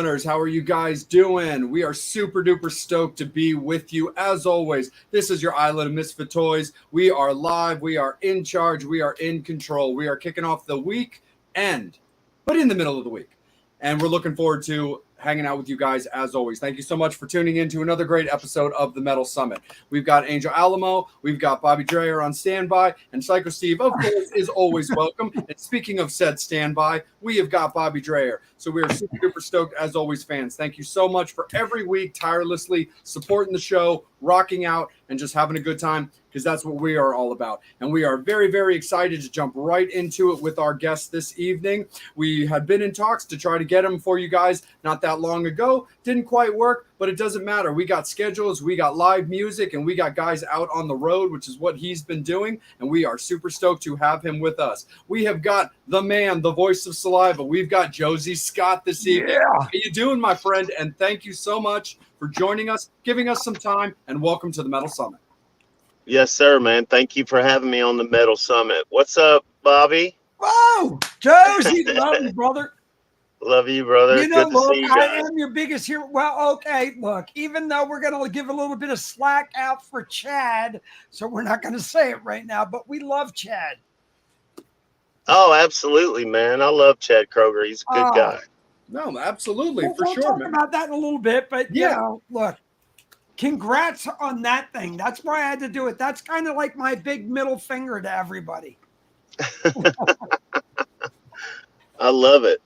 Listeners, how are you guys doing? We are super duper stoked to be with you as always. This is your Island of Misfit Toys. We are live, we are in charge, we are in control. We are kicking off the week end, but in the middle of the week. And we're looking forward to hanging out with you guys as always. Thank you so much for tuning in to another great episode of the Metal Summit. We've got Angel Alamo, we've got Bobby Dreyer on standby, and Psycho Steve, of course, is always welcome. And speaking of said standby, we have got Bobby Dreyer. So we are super duper stoked as always, fans. Thank you so much for every week tirelessly supporting the show, rocking out, and just having a good time, because that's what we are all about. And we are very, very excited to jump right into it with our guest this evening. We had been in talks to try to get him for you guys not that long ago. Didn't quite work, but it doesn't matter. We got schedules, we got live music, and we got guys out on the road, which is what he's been doing, and we are super stoked to have him with us. We have got the man, the voice of Saliva. We've got Josey Scott this evening. Yeah. How you doing, my friend? And thank you so much for joining us, giving us some time, and welcome to the Metal Summit. Yes, sir, man. Thank you for having me on the Metal Summit. What's up, Bobby? Whoa, Josey, love you, brother. Love you, brother. You know, Good look, to see you I guys. am your biggest hero. Well, okay, look, even though we're going to give a little bit of slack out for Chad, so we're not going to say it right now, but we love Chad. Oh, absolutely, man. I love Chad Kroger. He's a good guy. No, absolutely, for We'll sure, talk man. about that in a little bit, but Yeah. you know, look, congrats on that thing. That's why I had to do it. That's kind of like my big middle finger to everybody. I love it.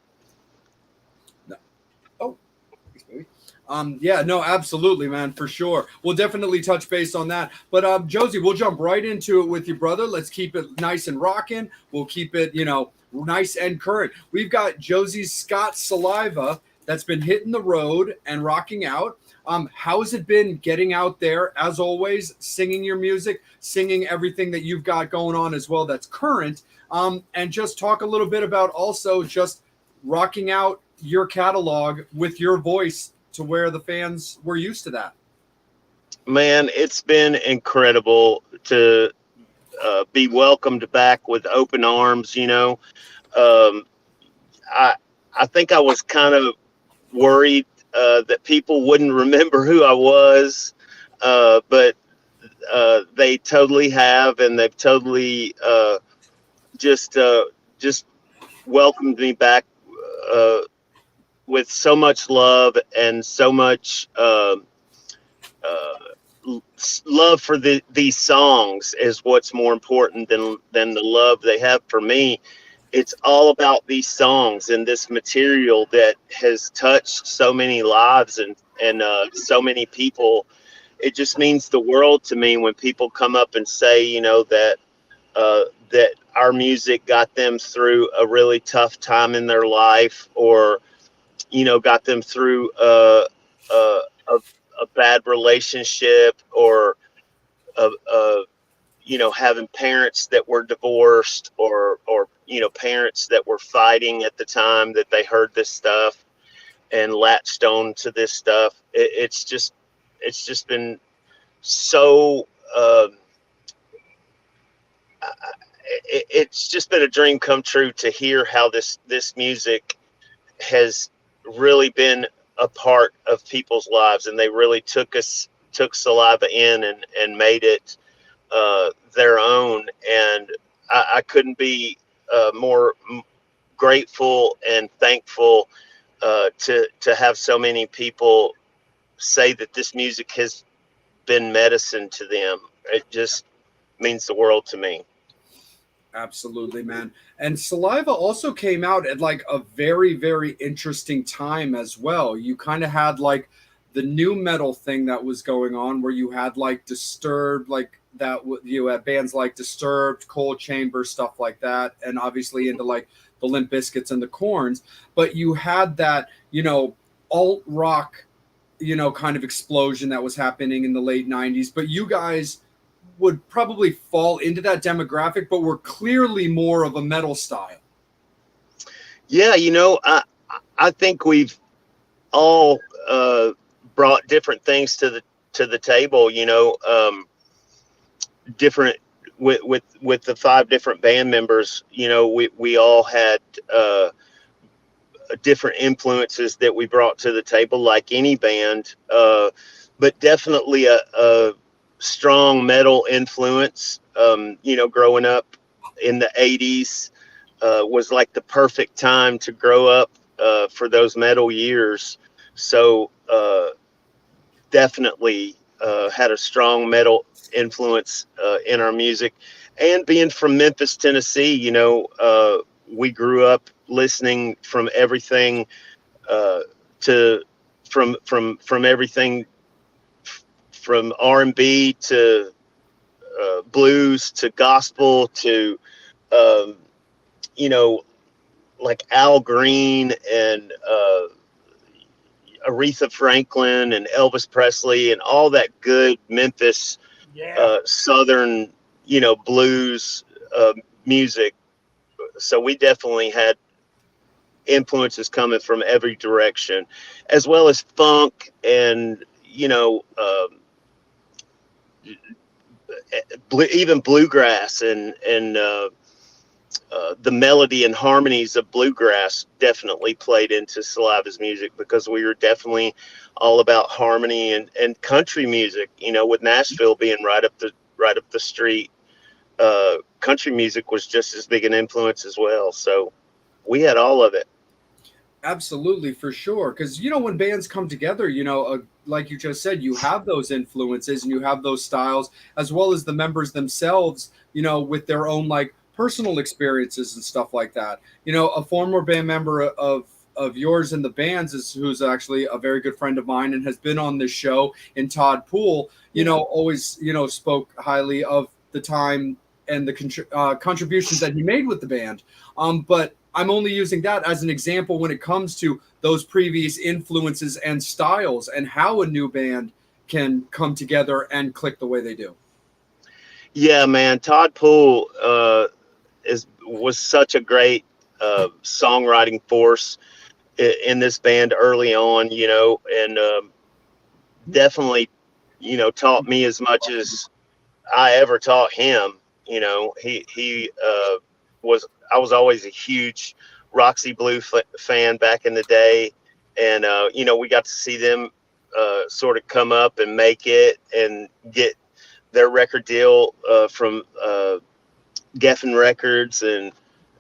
Yeah, no, absolutely, man, for sure. We'll definitely touch base on that. But Josey, we'll jump right into it with you, brother. Let's keep it nice and rocking. We'll keep it, nice and current. We've got Josey Scott Saliva that's been hitting the road and rocking out. How has it been getting out there, as always, singing your music, singing everything that you've got going on as well that's current, and just talk a little bit about also just rocking out your catalog with your voice to where the fans were used to that. Man, it's been incredible to be welcomed back with open arms. I think I was kind of worried that people wouldn't remember who I was, but they totally have, and they've totally just welcomed me back with so much love and so much love for these songs is what's more important than the love they have for me. It's all about these songs and this material that has touched so many lives and so many people. It just means the world to me when people come up and say, that our music got them through a really tough time in their life, or got them through a bad relationship, or having parents that were divorced, or parents that were fighting at the time that they heard this stuff and latched on to this stuff. It's just been so it's just been a dream come true to hear how this music has really been a part of people's lives, and they really took Saliva in and made it their own. And I couldn't be more grateful and thankful to have so many people say that this music has been medicine to them. It just means the world to me. Absolutely, man. And Saliva also came out at like a very, very interesting time as well. You kind of had like the new metal thing that was going on, where you had like Disturbed, like that. You had bands like Disturbed, Cold Chamber, stuff like that, and obviously into like the Limp Bizkits and the Corns. But you had that, alt rock, kind of explosion that was happening in the late '90s. But you guys would probably fall into that demographic, but were clearly more of a metal style. Yeah, I think we've all brought different things to the table. Different with the 5 different band members. We all had different influences that we brought to the table, like any band, but definitely a strong metal influence. Growing up in the 80s was like the perfect time to grow up for those metal years. So definitely had a strong metal influence in our music. And being from Memphis, Tennessee, we grew up listening from everything from everything from R&B to blues to gospel to um, like Al Green and Aretha Franklin and Elvis Presley and all that good Memphis Southern blues music. So we definitely had influences coming from every direction, as well as funk and even bluegrass and the melody and harmonies of bluegrass definitely played into Saliva's music, because we were definitely all about harmony and country music. With Nashville being right up the street, country music was just as big an influence as well. So we had all of it. Absolutely, for sure. Because, when bands come together, like you just said, you have those influences and you have those styles, as well as the members themselves, with their own like personal experiences and stuff like that. A former band member of yours in the bands who's actually a very good friend of mine and has been on this show, in Todd Poole, always, spoke highly of the time and the contributions that he made with the band. But I'm only using that as an example when it comes to those previous influences and styles and how a new band can come together and click the way they do. Yeah, man. Todd Poole was such a great songwriting force in this band early on, and definitely, taught me as much as I ever taught him. I was always a huge Roxy Blue fan back in the day. And, we got to see them sort of come up and make it and get their record deal from Geffen Records. And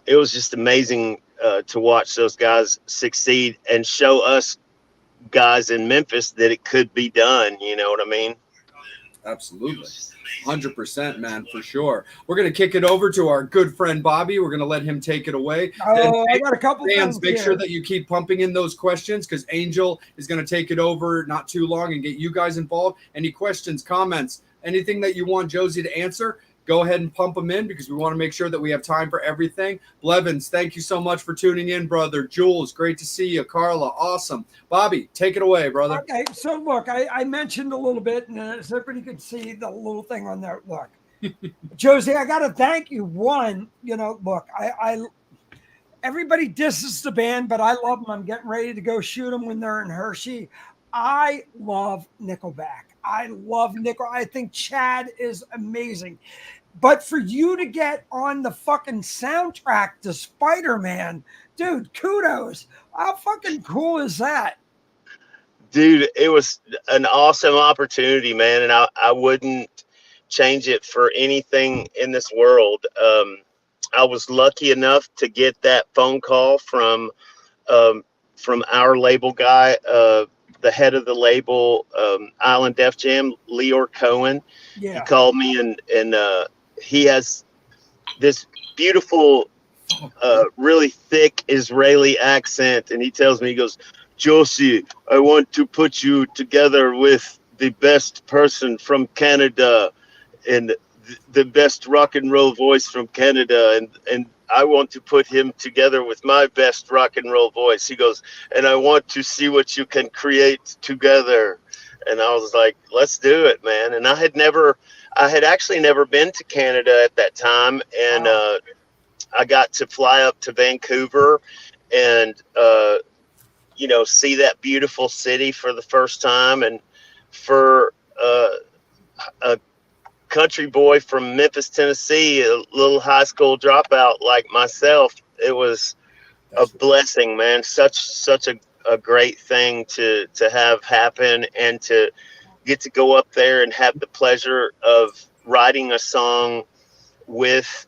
it was just amazing to watch those guys succeed and show us guys in Memphis that it could be done. You know what I mean? Absolutely. 100%, man, for sure. We're going to kick it over to our good friend Bobby. We're going to let him take it away. I got a couple fans. things Make here. sure that you keep pumping in those questions, because Angel is going to take it over not too long and get you guys involved. Any questions, comments, anything that you want Josey to answer, go ahead and pump them in, because we want to make sure that we have time for everything. Blevins, thank you so much for tuning in, brother. Jules, great to see you. Carla, awesome. Bobby, take it away, brother. Okay, so look, I mentioned a little bit, and so everybody could see the little thing on there. Look, Josey, I got to thank you. One, look, I everybody disses the band, but I love them. I'm getting ready to go shoot them when they're in Hershey. I love Nickelback. I love Nickel. I think Chad is amazing. But for you to get on the fucking soundtrack to Spider-Man, dude, kudos. How fucking cool is that? Dude, it was an awesome opportunity, man. And I wouldn't change it for anything in this world. I was lucky enough to get that phone call from our label guy, the head of the label, Island Def Jam, Leor Cohen. Yeah. He called me and he has this beautiful, really thick Israeli accent. And he tells me, he goes, "Josey, I want to put you together with the best person from Canada and the best rock and roll voice from Canada. And I want to put him together with my best rock and roll voice." He goes, "And I want to see what you can create together." And I was like, let's do it, man. And I had actually never been to Canada at that time. And I got to fly up to Vancouver and, see that beautiful city for the first time. And for a country boy from Memphis, Tennessee, a little high school dropout like myself, it was a blessing, man. Such a great thing to have happen, and to get to go up there and have the pleasure of writing a song with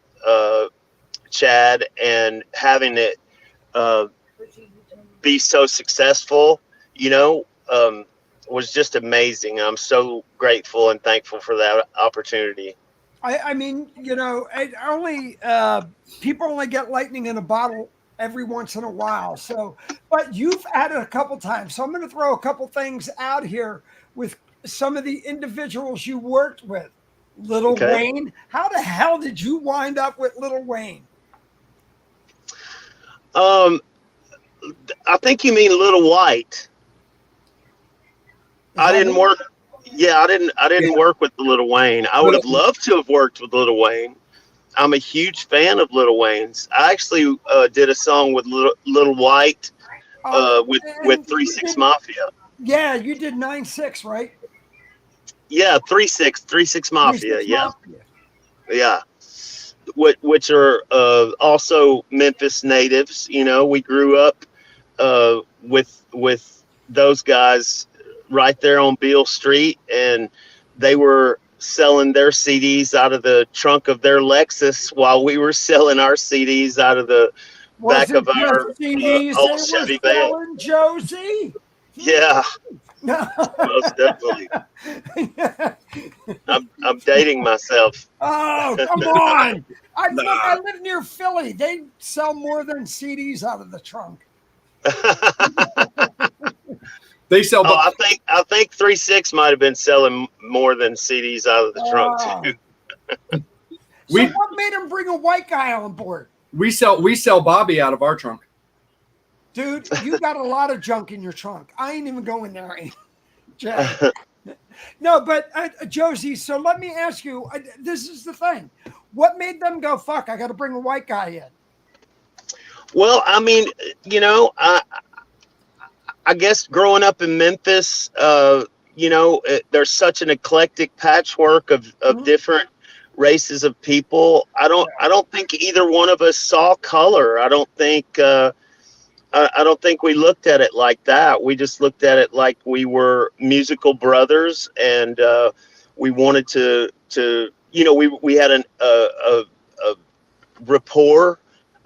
Chad, and having it be so successful, was just amazing. I'm so grateful and thankful for that opportunity. I mean, it only people only get lightning in a bottle every once in a while. So, but you've added a couple times. So I'm going to throw a couple things out here with some of the individuals you worked with. Lil Wayne. How the hell did you wind up with Lil Wayne? I think you mean Little White. I didn't work. Yeah, I didn't work with Lil Wayne. I would have loved to have worked with Lil Wayne. I'm a huge fan of Lil Wayne's. I actually did a song with Lil White with 3-6 Mafia. Yeah, you did 9-6, right? Yeah, 3-6 Mafia. 3-6 Yeah, Mafia. yeah. Which are also Memphis natives. We grew up with those guys right there on Beale Street, and they were selling their CDs out of the trunk of their Lexus while we were selling our CDs out of the back of our old Chevy van. Josie? Yeah, most definitely. I'm dating myself. Oh, come on. I live near Philly. They sell more than CDs out of the trunk. They sell. I think 3-6 might have been selling more than CDs out of the trunk too. So what made him bring a white guy on board? We sell Bobby out of our trunk. Dude, you got a lot of junk in your trunk. I ain't even going there. No, but Josey, so let me ask you, this is the thing. What made them go, fuck, I got to bring a white guy in? Well, I mean, I guess growing up in Memphis, there's such an eclectic patchwork of different races of people. I don't think either one of us saw color. I don't think we looked at it like that. We just looked at it like we were musical brothers, and we wanted to we had a rapport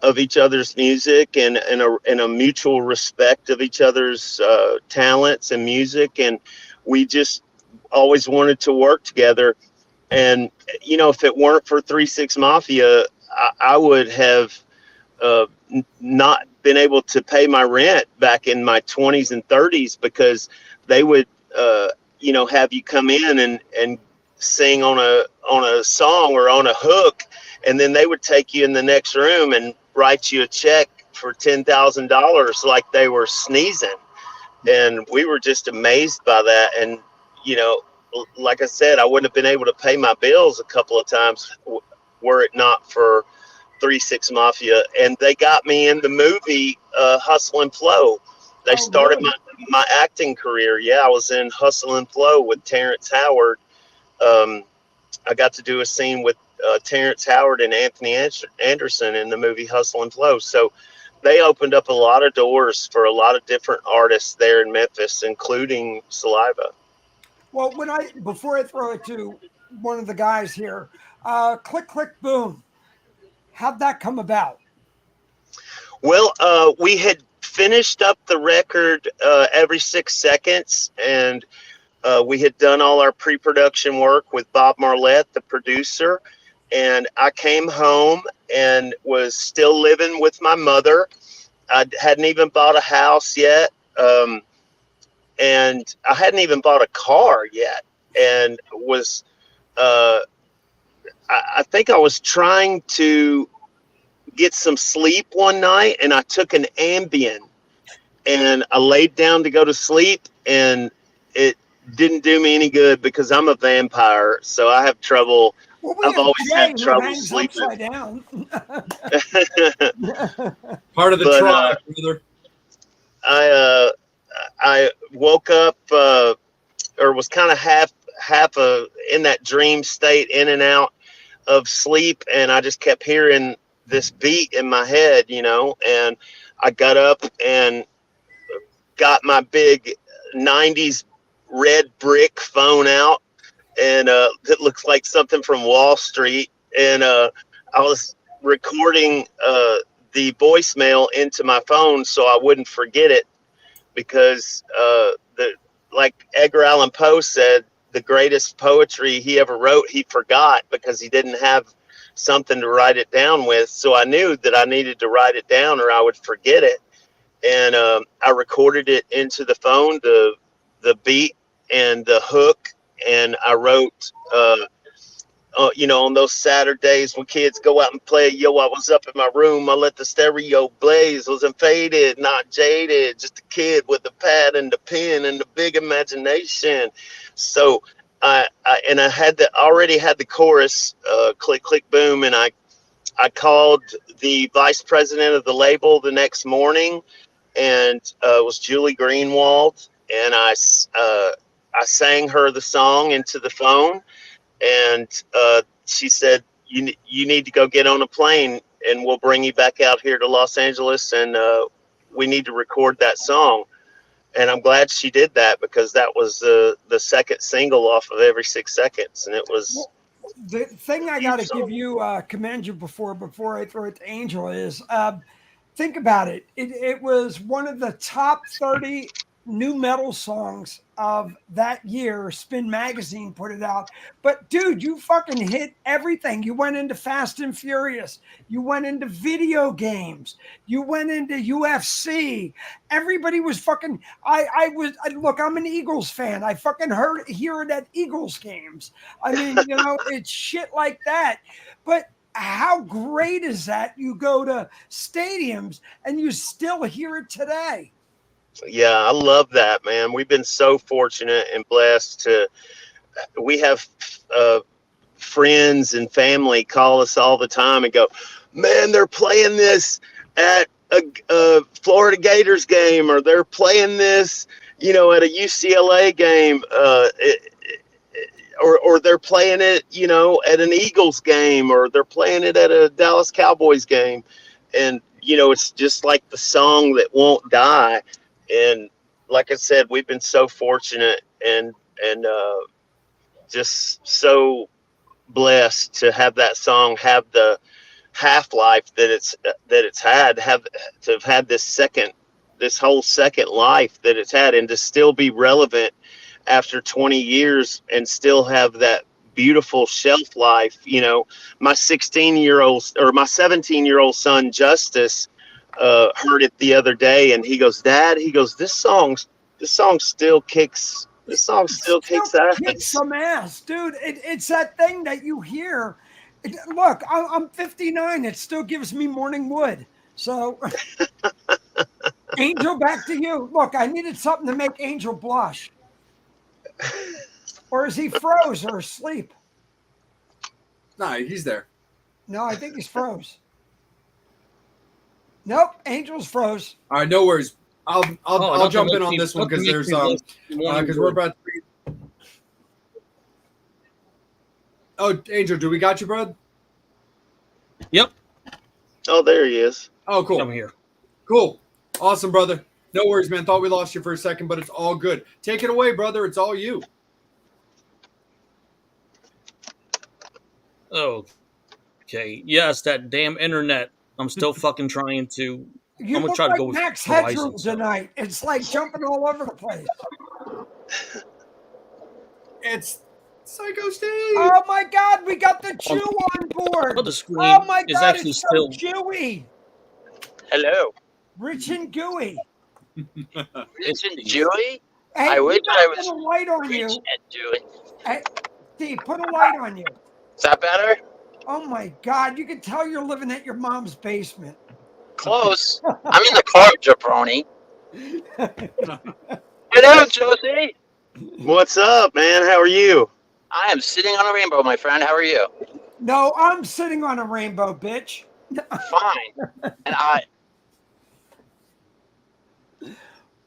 of each other's music, and a mutual respect of each other's talents and music, and we just always wanted to work together. And if it weren't for 3-6 Mafia, I would have not been able to pay my rent back in my 20s and 30s, because they would have you come in and sing on a song or on a hook, and then they would take you in the next room and write you a check for $10,000 like they were sneezing. And we were just amazed by that. And like I said, I wouldn't have been able to pay my bills a couple of times were it not for 3-6 Mafia. And they got me in the movie Hustle and Flow. They started my acting career. Yeah, I was in Hustle and Flow with Terrence Howard. I got to do a scene with Terrence Howard and Anthony Anderson in the movie Hustle and Flow. So they opened up a lot of doors for a lot of different artists there in Memphis, including Saliva. Well, before I throw it to one of the guys here, Click Click Boom, how'd that come about? Well, we had finished up the record Every 6 Seconds, and we had done all our pre-production work with Bob Marlette, the producer. And I came home and was still living with my mother. I hadn't even bought a house yet. And I hadn't even bought a car yet. And was, I think I was trying to get some sleep one night, and I took an Ambien, and I laid down to go to sleep, and it didn't do me any good because I'm a vampire. So I have trouble. I've always had trouble sleeping. Down. Part of the trauma, brother. I woke up or was kind of half in that dream state, in and out of sleep, and I just kept hearing this beat in my head, and I got up and got my big 90s red brick phone out, and that looks like something from Wall Street, and I was recording the voicemail into my phone so I wouldn't forget it, because like Edgar Allan Poe said, the greatest poetry he ever wrote, he forgot because he didn't have something to write it down with. So I knew that I needed to write it down or I would forget it. And I recorded it into the phone, the beat and the hook. And I wrote, on those Saturdays when kids go out and play, I was up in my room, I let the stereo blaze, wasn't faded, not jaded, just a kid with the pad and the pen and the big imagination. So I already had the chorus, click, click, boom. And I called the vice president of the label the next morning, and it was Julie Greenwald. And I sang her the song into the phone. And she said, you need to go get on a plane, and we'll bring you back out here to Los Angeles, and we need to record that song. And I'm glad she did that, because that was the second single off of Every 6 Seconds. And it was the thing I got to give you, commend you before I throw it to Angel is, think about it. It was one of the top 30 new metal songs of that year. Spin Magazine put it out. But dude, you fucking hit everything. You went into Fast and Furious. You went into video games. You went into UFC. Everybody was fucking. Look, I'm an Eagles fan. I fucking hear it at Eagles games. I mean, it's shit like that. But how great is that? You go to stadiums and you still hear it today. Yeah, I love that, man. We've been so fortunate and blessed we have friends and family call us all the time and go, man, they're playing this at a Florida Gators game, or they're playing this, at a UCLA game, or they're playing it, at an Eagles game, or they're playing it at a Dallas Cowboys game. And, it's just like the song that won't die. And like I said, we've been so fortunate and just so blessed to have that song have the half-life that it's had, to have had this whole second life that it's had, and to still be relevant after 20 years and still have that beautiful shelf life. My 17-year-old son Justice heard it the other day, and he goes, Dad, this song still kicks. This song still kicks ass. Kicks some ass, dude. It's that thing that you hear. Look, I'm 59. It still gives me morning wood. So, Angel, back to you. Look, I needed something to make Angel blush. Or is he froze or asleep? No, he's there. No, I think he's froze. Nope, Angel's froze. All right, no worries. I'll jump in on this one because there's because we're about to be... Oh, Angel, do we got you, bud? Yep. Oh, there he is. Oh, cool. I'm here. Cool. Awesome, brother. No worries, man. Thought we lost you for a second, but it's all good. Take it away, brother. It's all you. Oh, okay. Yes, that damn internet. I'm still fucking trying to. You I'm gonna look try like to go with Max Verizon, Headroom tonight. It's like jumping all over the place. It's Psycho Steve. Oh my God, we got the Jew on board. Oh, the screen Oh my is God, actually it's still. so Jewy. Hello. Rich and gooey. Rich and Jewy? Hey, I wish I was put a light on rich you. and Jewy. Hey, Steve, put a light on you. Is that better? Oh my God, you can tell you're living at your mom's basement. Close. I'm in the car, jabroni. Hello, Josie. What's up, man? How are you? I am sitting on a rainbow, my friend. How are you? No, I'm sitting on a rainbow, bitch. Fine. And I.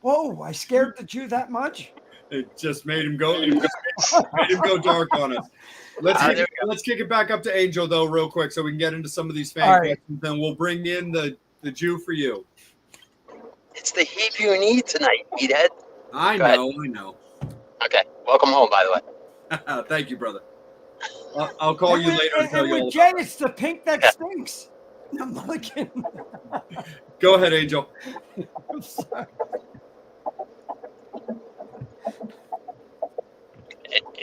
Whoa, I scared the Jew that much? It just made him go. Made him go dark on us. Let's let's kick it back up to Angel though, real quick, so we can get into some of these fan All right. questions. Then we'll bring in the Jew for you. It's the heap you need tonight, meathead. I Go ahead. know. Okay. Welcome home, by the way. Thank you, brother. I'll call you later and tell you all with Jay, about it's the pink that Yeah. stinks. No, I'm not kidding. it. Go ahead, Angel. I'm sorry.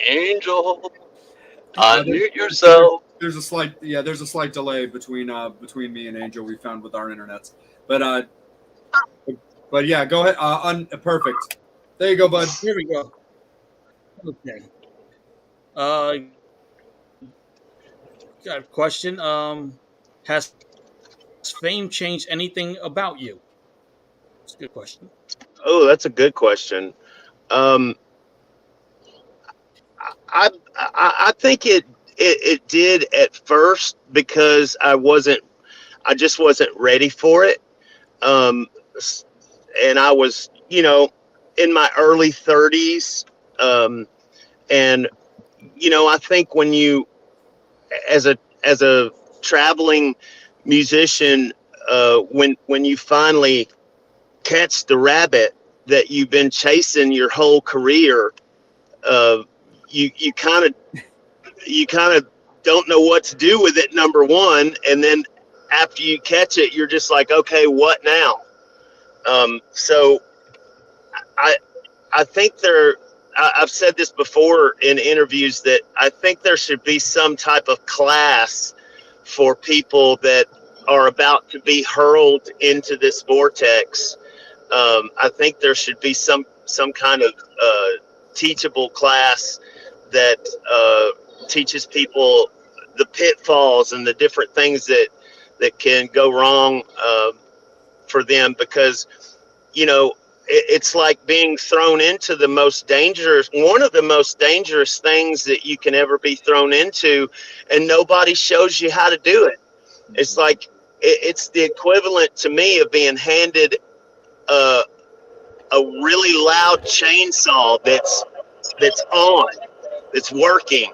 Angel, unmute yourself. There's a slight delay between me and Angel, we found with our internets. But yeah, go ahead. Perfect. There you go, bud. Here we go. Okay. Got a question. Has fame changed anything about you? It's a good question. Oh, that's a good question. I think it did at first because I just wasn't ready for it. And I was, in my early 30s. And, I think when you, as a traveling musician, when you finally catch the rabbit that you've been chasing your whole career, you kind of don't know what to do with it, number one, and then after you catch it, you're just like, okay, what now? So I think I've said this before in interviews that I think there should be some type of class for people that are about to be hurled into this vortex. I think there should be some kind of teachable class that teaches people the pitfalls and the different things that can go wrong for them, because it's like being thrown into one of the most dangerous things that you can ever be thrown into, and nobody shows you how to do it. It's like it's the equivalent to me of being handed a really loud chainsaw that's working,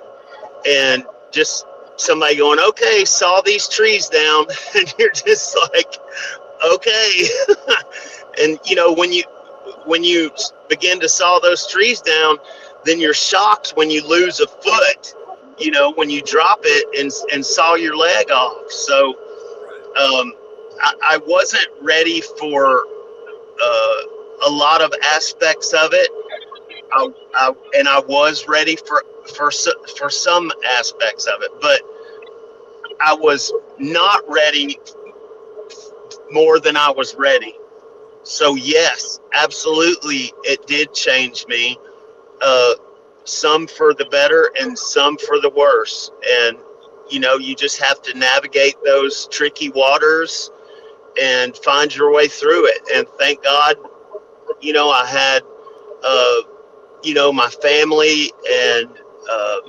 and just somebody going, okay, saw these trees down, and you're just like, okay. And when you begin to saw those trees down, then you're shocked when you lose a foot, when you drop it and saw your leg off. So I wasn't ready for a lot of aspects of it. I was ready for some aspects of it, but I was not ready more than I was ready. So yes, absolutely, it did change me. Some for the better and some for the worse. And you just have to navigate those tricky waters and find your way through it. And thank God, I had my family and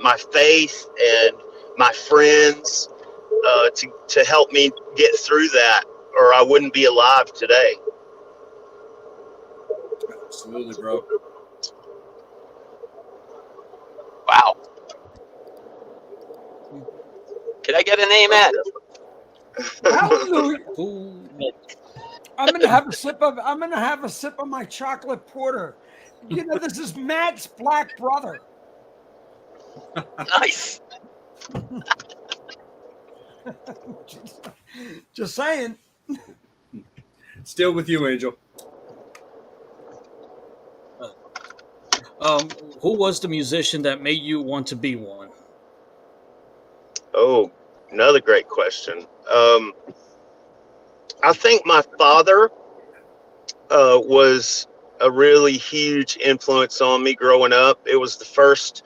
my faith and my friends to help me get through that, or I wouldn't be alive today. Absolutely, bro. Wow. Can I get an amen? Hallelujah. Who? I'm gonna have a sip of my chocolate porter. This is Matt's black brother. Nice. Just saying. Still with you, Angel. Who was the musician that made you want to be one? Oh, another great question. I think my father was a really huge influence on me growing up. It was the first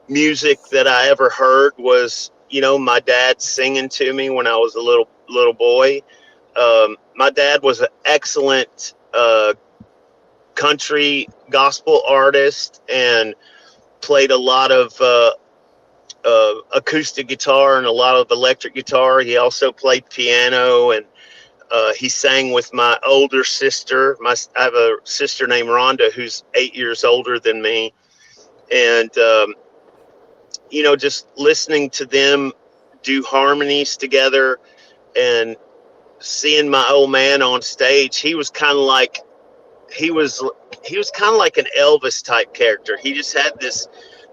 music that I ever heard was, my dad singing to me when I was a little boy. My dad was an excellent country gospel artist and played a lot of acoustic guitar and a lot of electric guitar. He also played piano, and he sang with my older sister. I have a sister named Rhonda who's 8 years older than me, and just listening to them do harmonies together and seeing my old man on stage, he was kind of like he was kind of like an Elvis type character. He just had this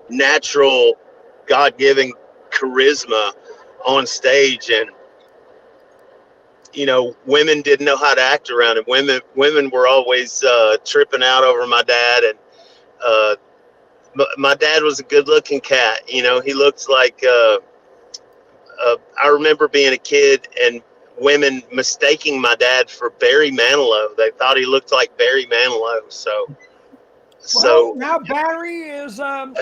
natural, God-given charisma on stage, and women didn't know how to act around him. Women were always tripping out over my dad, and uh, my dad was a good-looking cat. He looked like. I remember being a kid and women mistaking my dad for Barry Manilow. They thought he looked like Barry Manilow. Well, now Barry is well,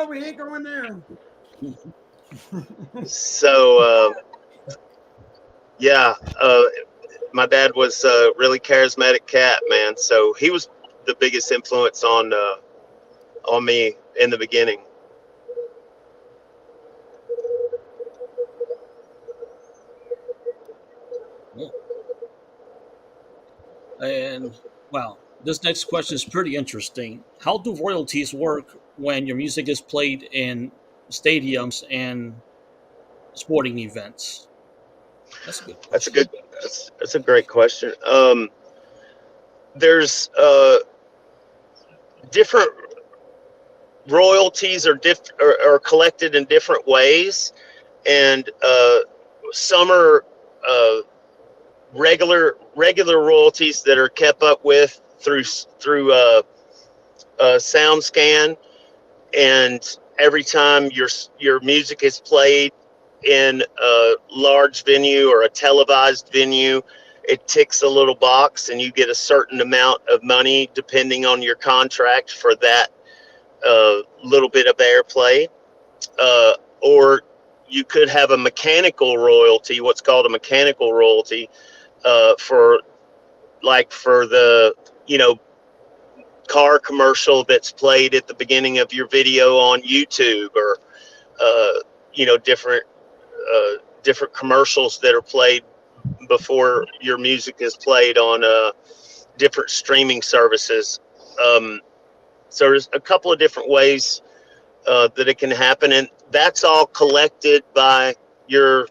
we ain't going there. Yeah, my dad was a really charismatic cat, man. So he was the biggest influence on me in the beginning. And wow, this next question is pretty interesting. How do royalties work when your music is played in stadiums and sporting events? That's a good question. That's a great question. There's different royalties are collected in different ways, and some are regular royalties that are kept up with through sound scan, and every time your music is played in a large venue or a televised venue, it ticks a little box and you get a certain amount of money depending on your contract for that little bit of airplay. Or you could have a mechanical royalty, what's called a mechanical royalty, for the car commercial that's played at the beginning of your video on YouTube, or different commercials that are played before your music is played on different streaming services. So there's a couple of different ways that it can happen, and that's all collected by your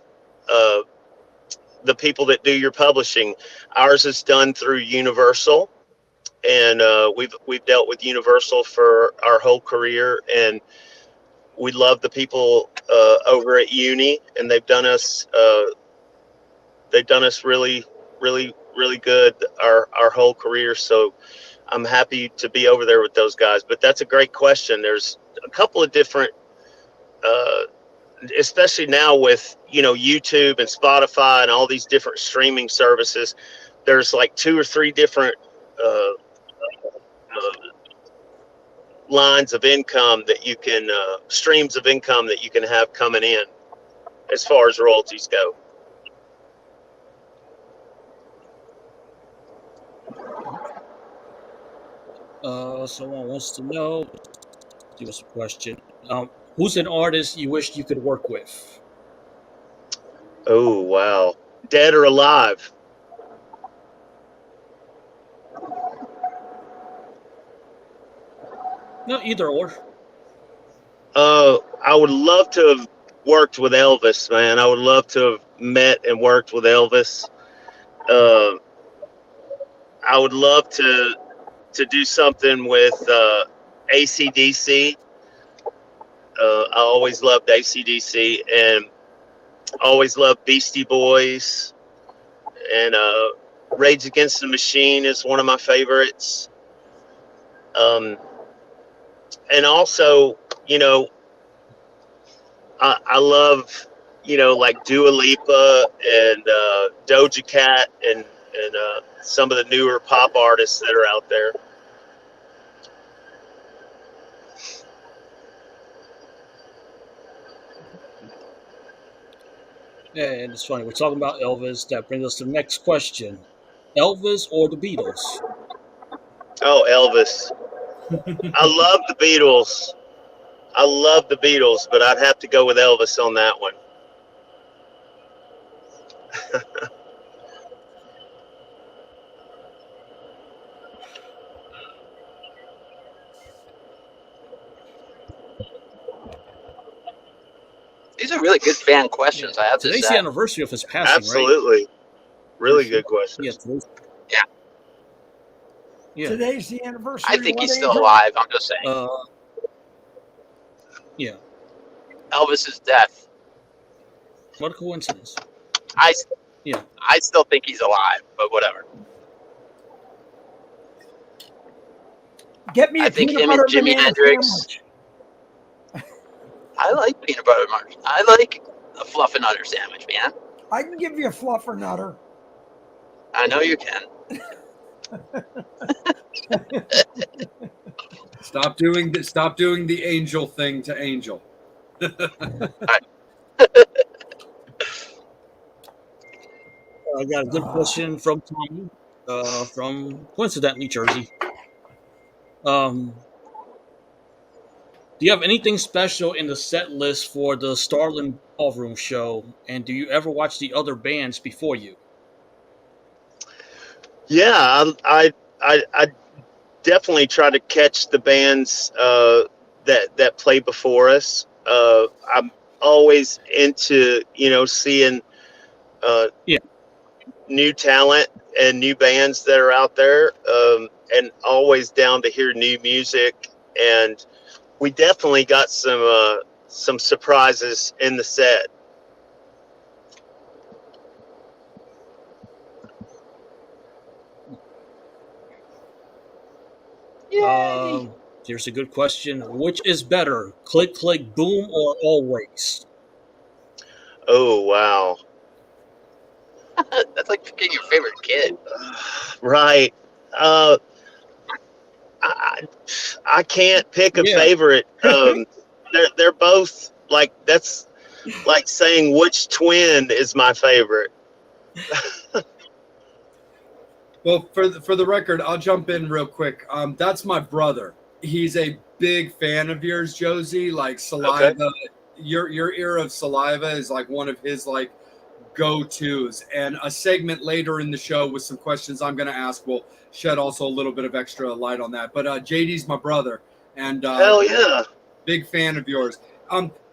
the people that do your publishing. Ours is done through Universal, and we've dealt with Universal for our whole career, and we love the people over at Uni, and they've done us really, really, really good our whole career. So I'm happy to be over there with those guys. But that's a great question. There's a couple of different, especially now with YouTube and Spotify and all these different streaming services. There's like 2 or 3 different lines of income that you can streams of income that you can have coming in as far as royalties go. Someone wants to know, give us a question. Who's an artist you wish you could work with? Oh, wow. Dead or alive? No, either or. I would love to have worked with Elvis, man. I would love to have met and worked with Elvis. I would love to do something with AC/DC. I always loved AC/DC, and always loved Beastie Boys, and Rage Against the Machine is one of my favorites. And also, I love, like Dua Lipa and Doja Cat and some of the newer pop artists that are out there. And it's funny, we're talking about Elvis. That brings us to the next question. Elvis or the Beatles? Oh, Elvis. I love the Beatles. But I'd have to go with Elvis on that one. These are really good fan questions, I have to Today's say. the anniversary of his passing, Absolutely. Really good question. right? Yeah. Yeah. Today's the anniversary. I think of he's what, still Angel? alive. I'm just saying. Yeah. Elvis's death. What a coincidence. I Yeah. still think he's alive, but whatever. Get me a I think peanut him and butter Jimi banana Hendrix. sandwich. I like peanut butter marsh. I like a fluff and nutter sandwich, man. I can give you a fluffer nutter. I know you can. Stop doing the angel thing to Angel. I got a good question from Tommy, from coincidentally Jersey. Do you have anything special in the set list for the Starland Ballroom show? And do you ever watch the other bands before you? Yeah, I definitely try to catch the bands that play before us. I'm always into seeing Yeah. new talent and new bands that are out there, and always down to hear new music. And we definitely got some surprises in the set. Yay! Here's a good question. Which is better, Click Click Boom or Always? Oh wow. That's like picking your favorite kid. Right. I can't pick a Yeah. favorite. They're both like, that's like saying which twin is my favorite. Well, for the record, I'll jump in real quick. That's my brother. He's a big fan of yours, Josey. Like Saliva, your era of Saliva is like one of his like go-tos. And a segment later in the show with some questions I'm going to ask will shed also a little bit of extra light on that. But JD's my brother, and Hell yeah. big fan of yours.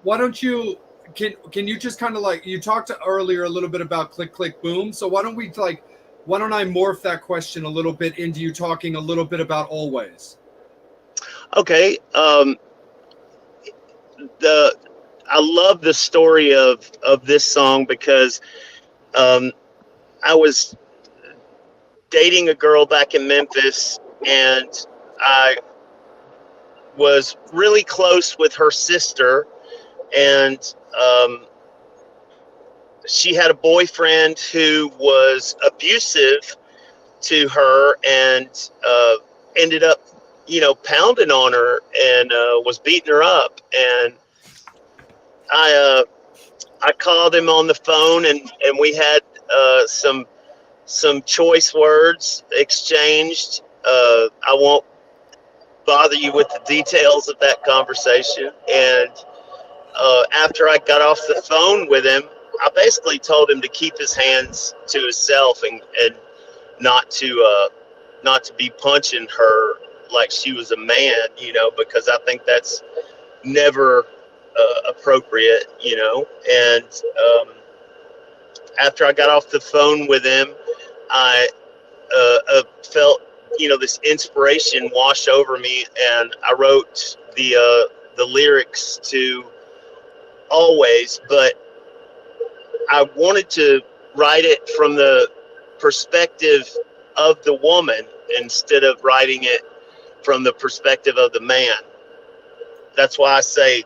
Why don't you can you just kind of like, you talked earlier a little bit about Click Click Boom, so why don't I morph that question a little bit into you talking a little bit about Always? Okay. I love the story of this song because I was dating a girl back in Memphis, and I was really close with her sister, and she had a boyfriend who was abusive to her, and ended up pounding on her, and was beating her up. And I called him on the phone, and we had some choice words exchanged. I won't bother you with the details of that conversation. And after I got off the phone with him, I basically told him to keep his hands to himself, and not to be punching her like she was a man, because I think that's never appropriate, And after I got off the phone with him, I felt this inspiration wash over me, and I wrote the lyrics to Always, but I wanted to write it from the perspective of the woman instead of writing it from the perspective of the man. That's why I say,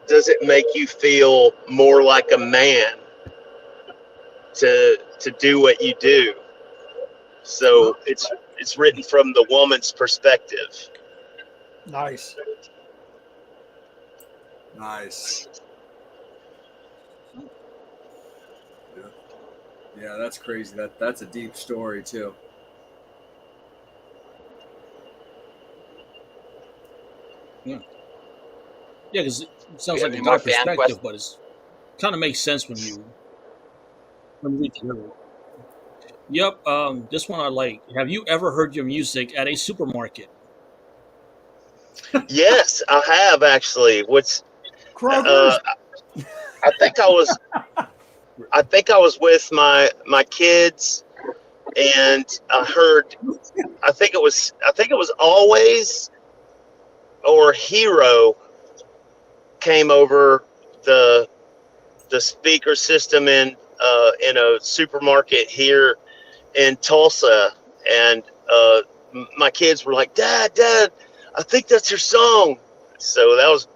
does it make you feel more like a man to do what you do? So it's written from the woman's perspective. Nice. Yeah, that's crazy. That's a deep story too. Yeah, because it sounds Yeah, like a any guy more fan perspective, questions? but it's kind of makes sense when you read the lyric. Yep. This one I like. Have you ever heard your music at a supermarket? Yes, I have actually. Kroger's. I think I was with my kids, and I heard. I think it was Always or Hero came over the speaker system in a supermarket here in Tulsa, and my kids were like, Dad, I think that's your song. So that was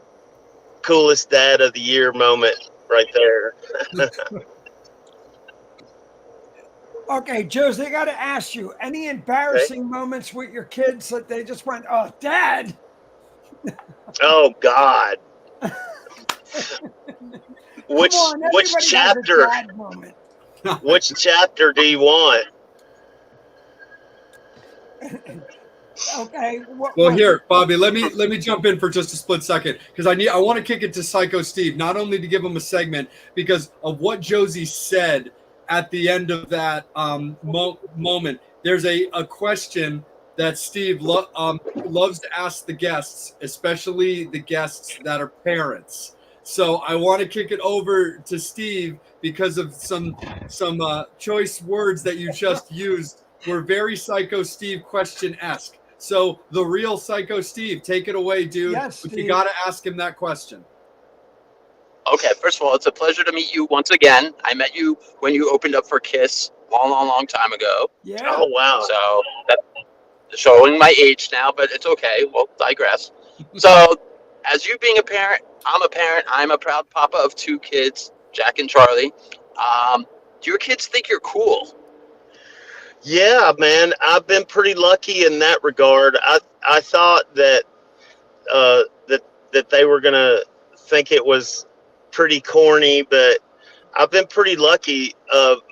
coolest dad of the year moment right there. Okay, Josie, I got to ask you, any embarrassing moments with your kids that they just went, oh, Dad? Oh God. Which Come on, which everybody has a chapter? dad moment. Which chapter do you want? Okay. Well, here, Bobby, let me jump in for just a split second, because I want to kick it to Psycho Steve, not only to give him a segment because of what Josey said at the end of that moment. There's a question that Steve loves to ask the guests, especially the guests that are parents. So I want to kick it over to Steve because of some choice words that you just used were very Psycho Steve question-esque. So the real Psycho Steve, take it away, dude. Yes, but Steve. you got to ask him that question. Okay, first of all, it's a pleasure to meet you once again. I met you when you opened up for Kiss long time ago. Yeah. Oh wow. So that's showing my age now, but it's okay. We'll digress. So, as you being a parent, I'm a parent. I'm a proud papa of 2 kids, Jack and Charlie. Do your kids think you're cool? Yeah, man, I've been pretty lucky in that regard. I thought that that they were gonna think it was pretty corny, but I've been pretty lucky.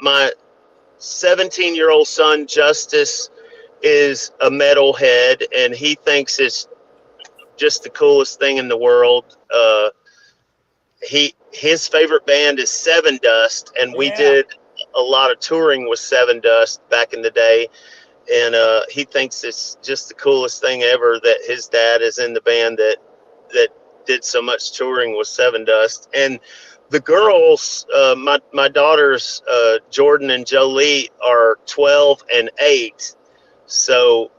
My 17-year-old son Justice is a metalhead, and he thinks it's just the coolest thing in the world. His favorite band is Seven Dust, and we did a lot of touring with Seven Dust back in the day. And he thinks it's just the coolest thing ever that his dad is in the band that did so much touring with Seven Dust. And the girls, my daughters, Jordan and Jolie, are 12 and 8, so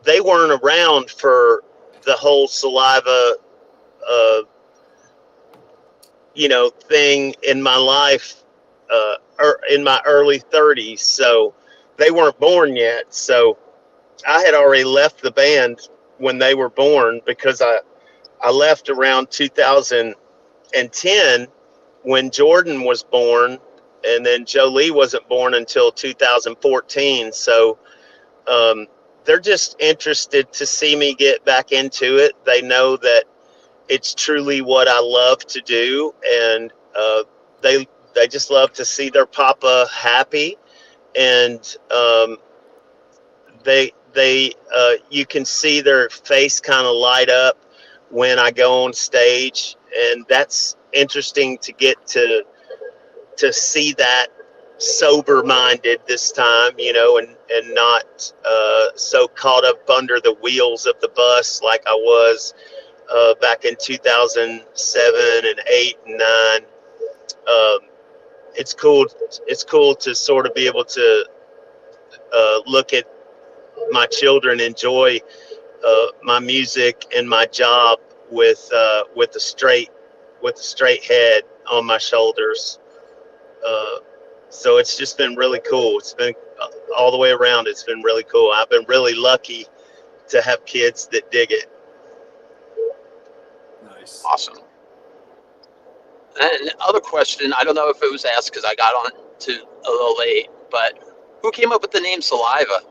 they weren't around for the whole Saliva, thing in my life, or in my early 30s. So they weren't born yet. So I had already left the band when they were born, because I left around 2010 when Jordan was born, and then Jolie wasn't born until 2014. So they're just interested to see me get back into it. They know that it's truly what I love to do, and they just love to see their papa happy, and they you can see their face kind of light up when I go on stage, and that's interesting to get to see that sober-minded this time, and not so caught up under the wheels of the bus like I was back in 2007 and 8 and 9. It's cool to sort of be able to look at my children enjoy my music and my job with a straight head on my shoulders. So it's just been really cool. It's been all the way around. It's been really cool. I've been really lucky to have kids that dig it. Nice. Awesome. And other question, I don't know if it was asked because I got on to a little late, but who came up with the name Saliva?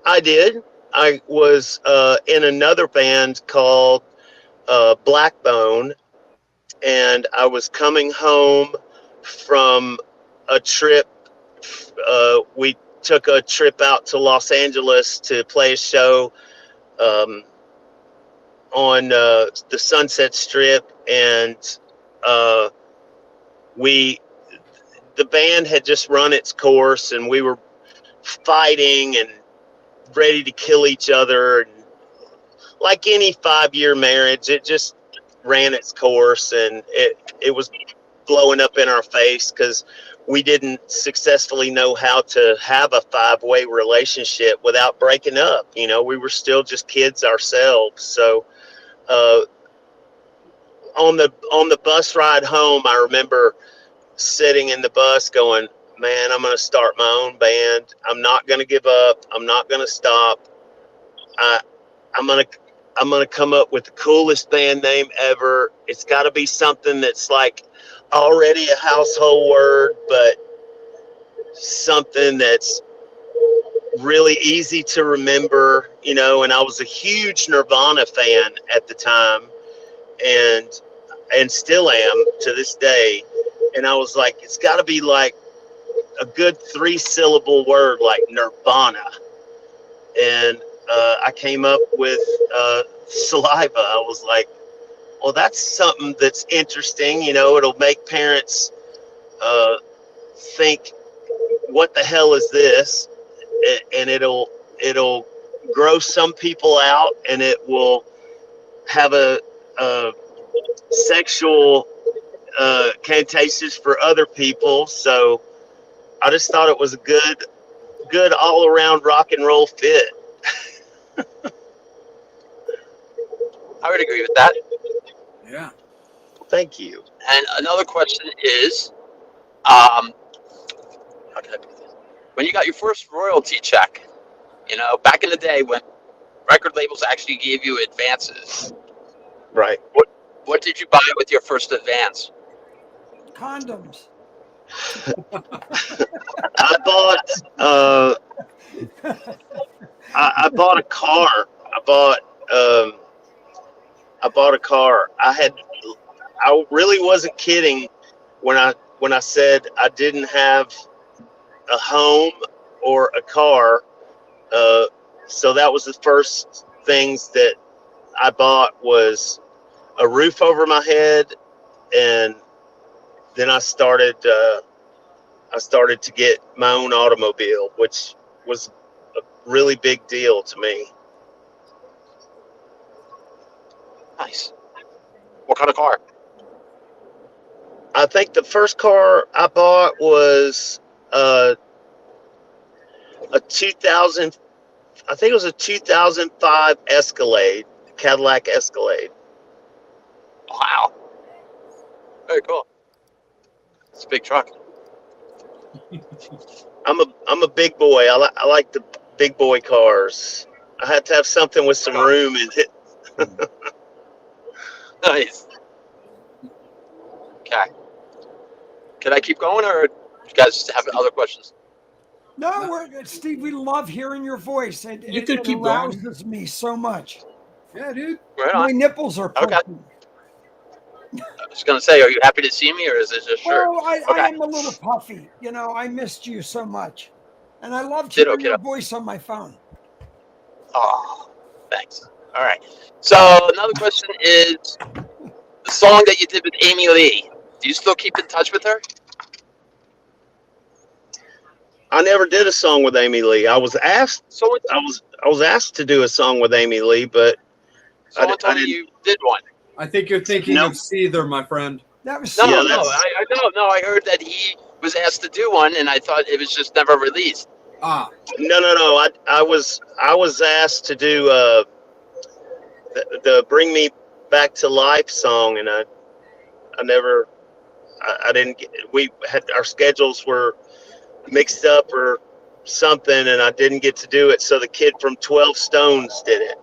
I did. I was in another band called Blackbone, and I was coming home from a trip. We took a trip out to Los Angeles to play a show on the Sunset Strip, and the band had just run its course, and we were fighting and ready to kill each other. And like any 5-year marriage, it just ran its course, and it was blowing up in our face because we didn't successfully know how to have a 5-way relationship without breaking up. We were still just kids ourselves. So on the bus ride home, I remember sitting in the bus going, man, I'm going to start my own band. I'm not going to give up. I'm not going to stop. I'm going to come up with the coolest band name ever. It's got to be something that's like already a household word, but something that's really easy to remember, and I was a huge Nirvana fan at the time, and still am to this day. And I was like, it's got to be like a good 3-syllable word like Nirvana. And I came up with saliva. I was like, well, that's something that's interesting. It'll make parents think, what the hell is this? And it'll gross some people out, and it will have a sexual connotations for other people. So I just thought it was a good all around rock and roll fit. I would agree with that. Yeah. Thank you. And another question is, how can I put this? When you got your first royalty check, back in the day when record labels actually gave you advances, Right. what did you buy with your first advance? Condoms. I bought I bought a car. I bought a car. I really wasn't kidding when I said I didn't have a home or a car. So that was the first things that I bought, was a roof over my head, and then I started to get my own automobile, which was a really big deal to me. Nice. What kind of car? I think the first car I bought was a 2000. I think it was a 2005 Escalade, Cadillac Escalade. Wow. Very cool. It's a big truck. I'm a big boy. I like the big boy cars. I had to have something with some room in it. Nice. Okay. Can I keep going, or you guys have other questions? No, we're good. Steve, we love hearing your voice. You could keep It going. arouses me so much. Yeah, dude. Right My on. nipples are Okay. poking. I was going to say, are you happy to see me, or is it just shirt? Oh, I Okay. am a little puffy. I missed you so much. And I loved Ditto, hearing your kiddo. voice on my phone. Oh, thanks. All right. So another question is the song that you did with Amy Lee. Do you still keep in touch with her? I never did a song with Amy Lee. I was asked Someone to do a song with Amy Lee, but told I me didn't. you did one. I think you're thinking Nope. of Seether, my friend. That was No, Yeah, no, I heard that he was asked to do one, and I thought it was just never released. Ah, No. I was asked to do the "Bring Me Back to Life" song, and I didn't get. We had our schedules were mixed up or something, and I didn't get to do it. So the kid from 12 Stones did it.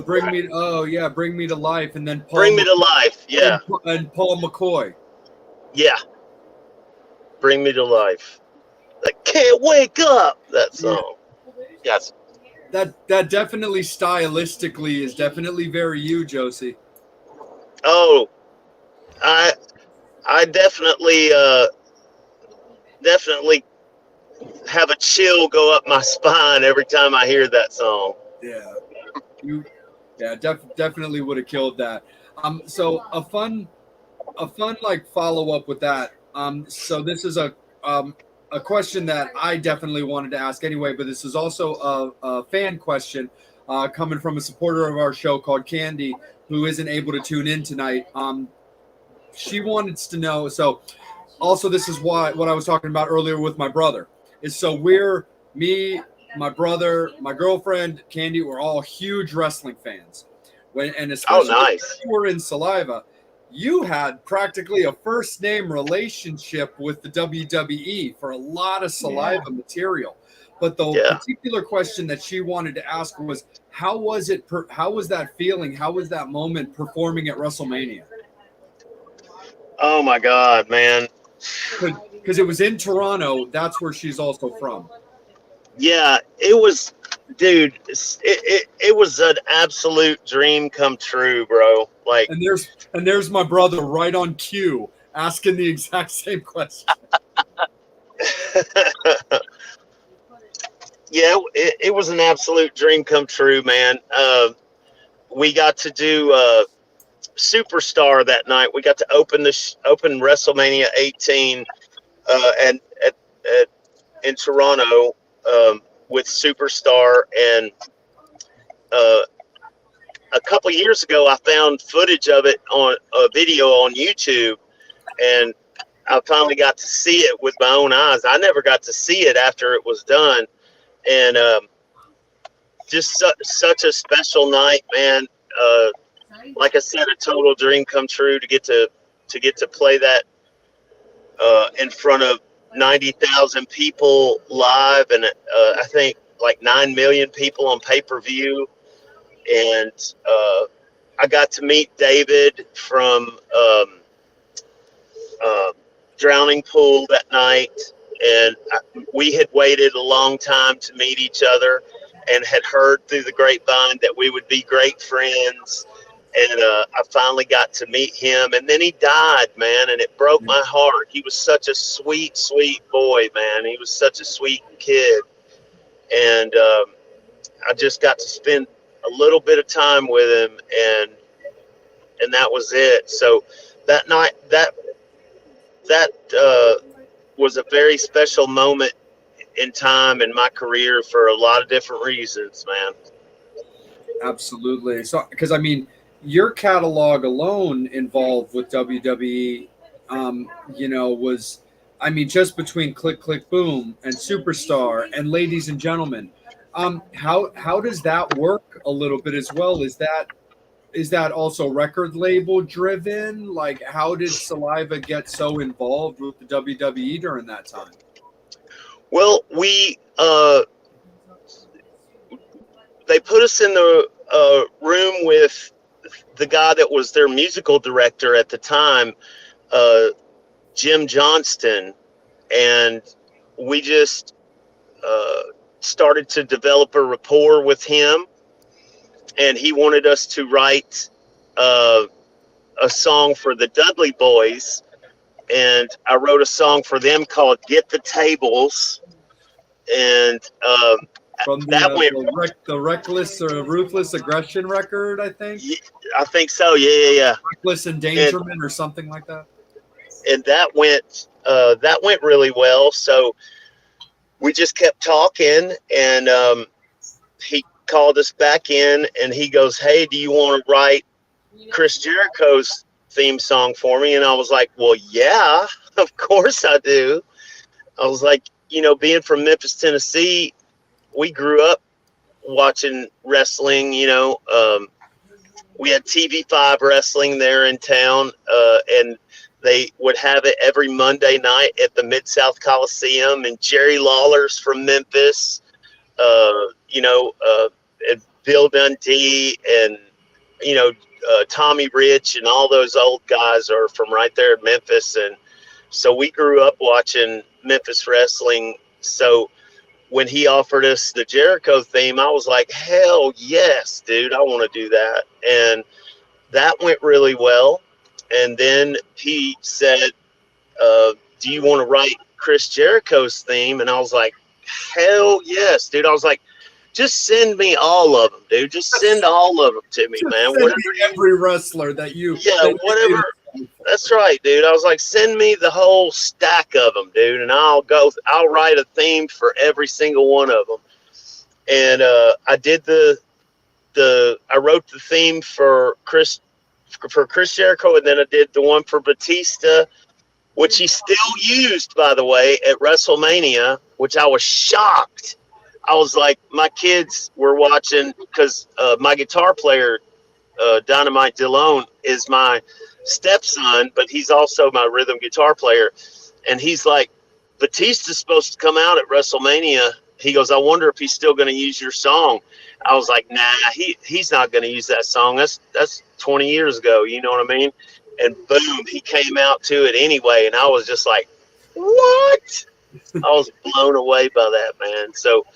Bring Me to Life, and then Bring Me to Life. Yeah, and Paul McCoy. yeah. Bring Me to Life. Like, can't wake up. That song. Yes. That definitely stylistically is definitely very you, Josey. Oh, I definitely have a chill go up my spine every time I hear that song. Yeah, definitely would have killed that. So a fun like follow up with that. So this is a question that I definitely wanted to ask anyway, but this is also a fan question. coming from a supporter of our show called Candy, who isn't able to tune in tonight. She wanted to know. So, also, this is what I was talking about earlier with my brother. Is so me, my brother, my girlfriend, Candy, we're all huge wrestling fans. Especially when you were in Saliva, you had practically a first name relationship with the WWE for a lot of Saliva material. But the particular question that she wanted to ask was, how was that feeling? How was that moment performing at WrestleMania? Oh my God, man. Because it was in Toronto. That's where she's also from. Yeah, it was, dude. It was an absolute dream come true, bro. Like, and there's my brother right on cue asking the exact same question. Yeah, it was an absolute dream come true, man. We got to do Superstar that night. We got to open WrestleMania 18 in Toronto with Superstar, and a couple years ago I found footage of it on a video on YouTube, and I finally got to see it with my own eyes. I never got to see it after it was done, and just such a special night, man. Like I said, a total dream come true to get to play that in front of 90,000 people live, and I think like 9 million people on pay-per-view. And I got to meet David from Drowning Pool that night, and we had waited a long time to meet each other and had heard through the grapevine that we would be great friends. And I finally got to meet him, and then he died, man, and it broke my heart. He was such a sweet, sweet boy, man. He was such a sweet kid, and I just got to spend a little bit of time with him, and that was it. So that night, that was a very special moment in time in my career for a lot of different reasons, man. Absolutely. So, because I mean, your catalog alone involved with WWE, was, I mean, just between Click Click Boom and Superstar and Ladies and Gentlemen, how does that work a little bit as well? Is that also record label driven? Like, how did Saliva get so involved with the WWE during that time? Well, they put us in the room with the guy that was their musical director at the time, Jim Johnston, and we just started to develop a rapport with him, and he wanted us to write a song for the Dudley Boys, and I wrote a song for them called "Get the Tables," and from the Reckless or Ruthless Aggression record, I think. I think so. Yeah. Reckless Endangerment or something like that. And that went really well. So we just kept talking, and he called us back in, and he goes, "Hey, do you want to write Chris Jericho's theme song for me?" And I was like, "Well, yeah, of course I do." I was like, being from Memphis, Tennessee, we grew up watching wrestling. We had TV5 wrestling there in town, and they would have it every Monday night at the Mid-South Coliseum, and Jerry Lawler's from Memphis, and Bill Dundee, and, Tommy Rich, and all those old guys are from right there in Memphis. And so we grew up watching Memphis wrestling. So when he offered us the Jericho theme, I was like, hell yes, dude, I want to do that. And that went really well. And then he said, do you want to write Chris Jericho's theme? And I was like, hell yes, dude. I was like, just send me all of them, dude. Just send all of them to me, man. Every wrestler that you. Yeah, whatever. That's right, dude. I was like, send me the whole stack of them, dude, and I'll write a theme for every single one of them. And I did the wrote the theme for Chris Jericho, and then I did the one for Batista, which he still used, by the way, at WrestleMania, which I was shocked. I was like, my kids were watching because my guitar player, Dynamite Dillon, is my stepson, but he's also my rhythm guitar player. And he's like, Batista's supposed to come out at WrestleMania. He goes, I wonder if he's still going to use your song. I was like, nah, he's not going to use that song. That's 20 years ago. You know what I mean? And boom, he came out to it anyway. And I was just like, what? I was blown away by that, man. So,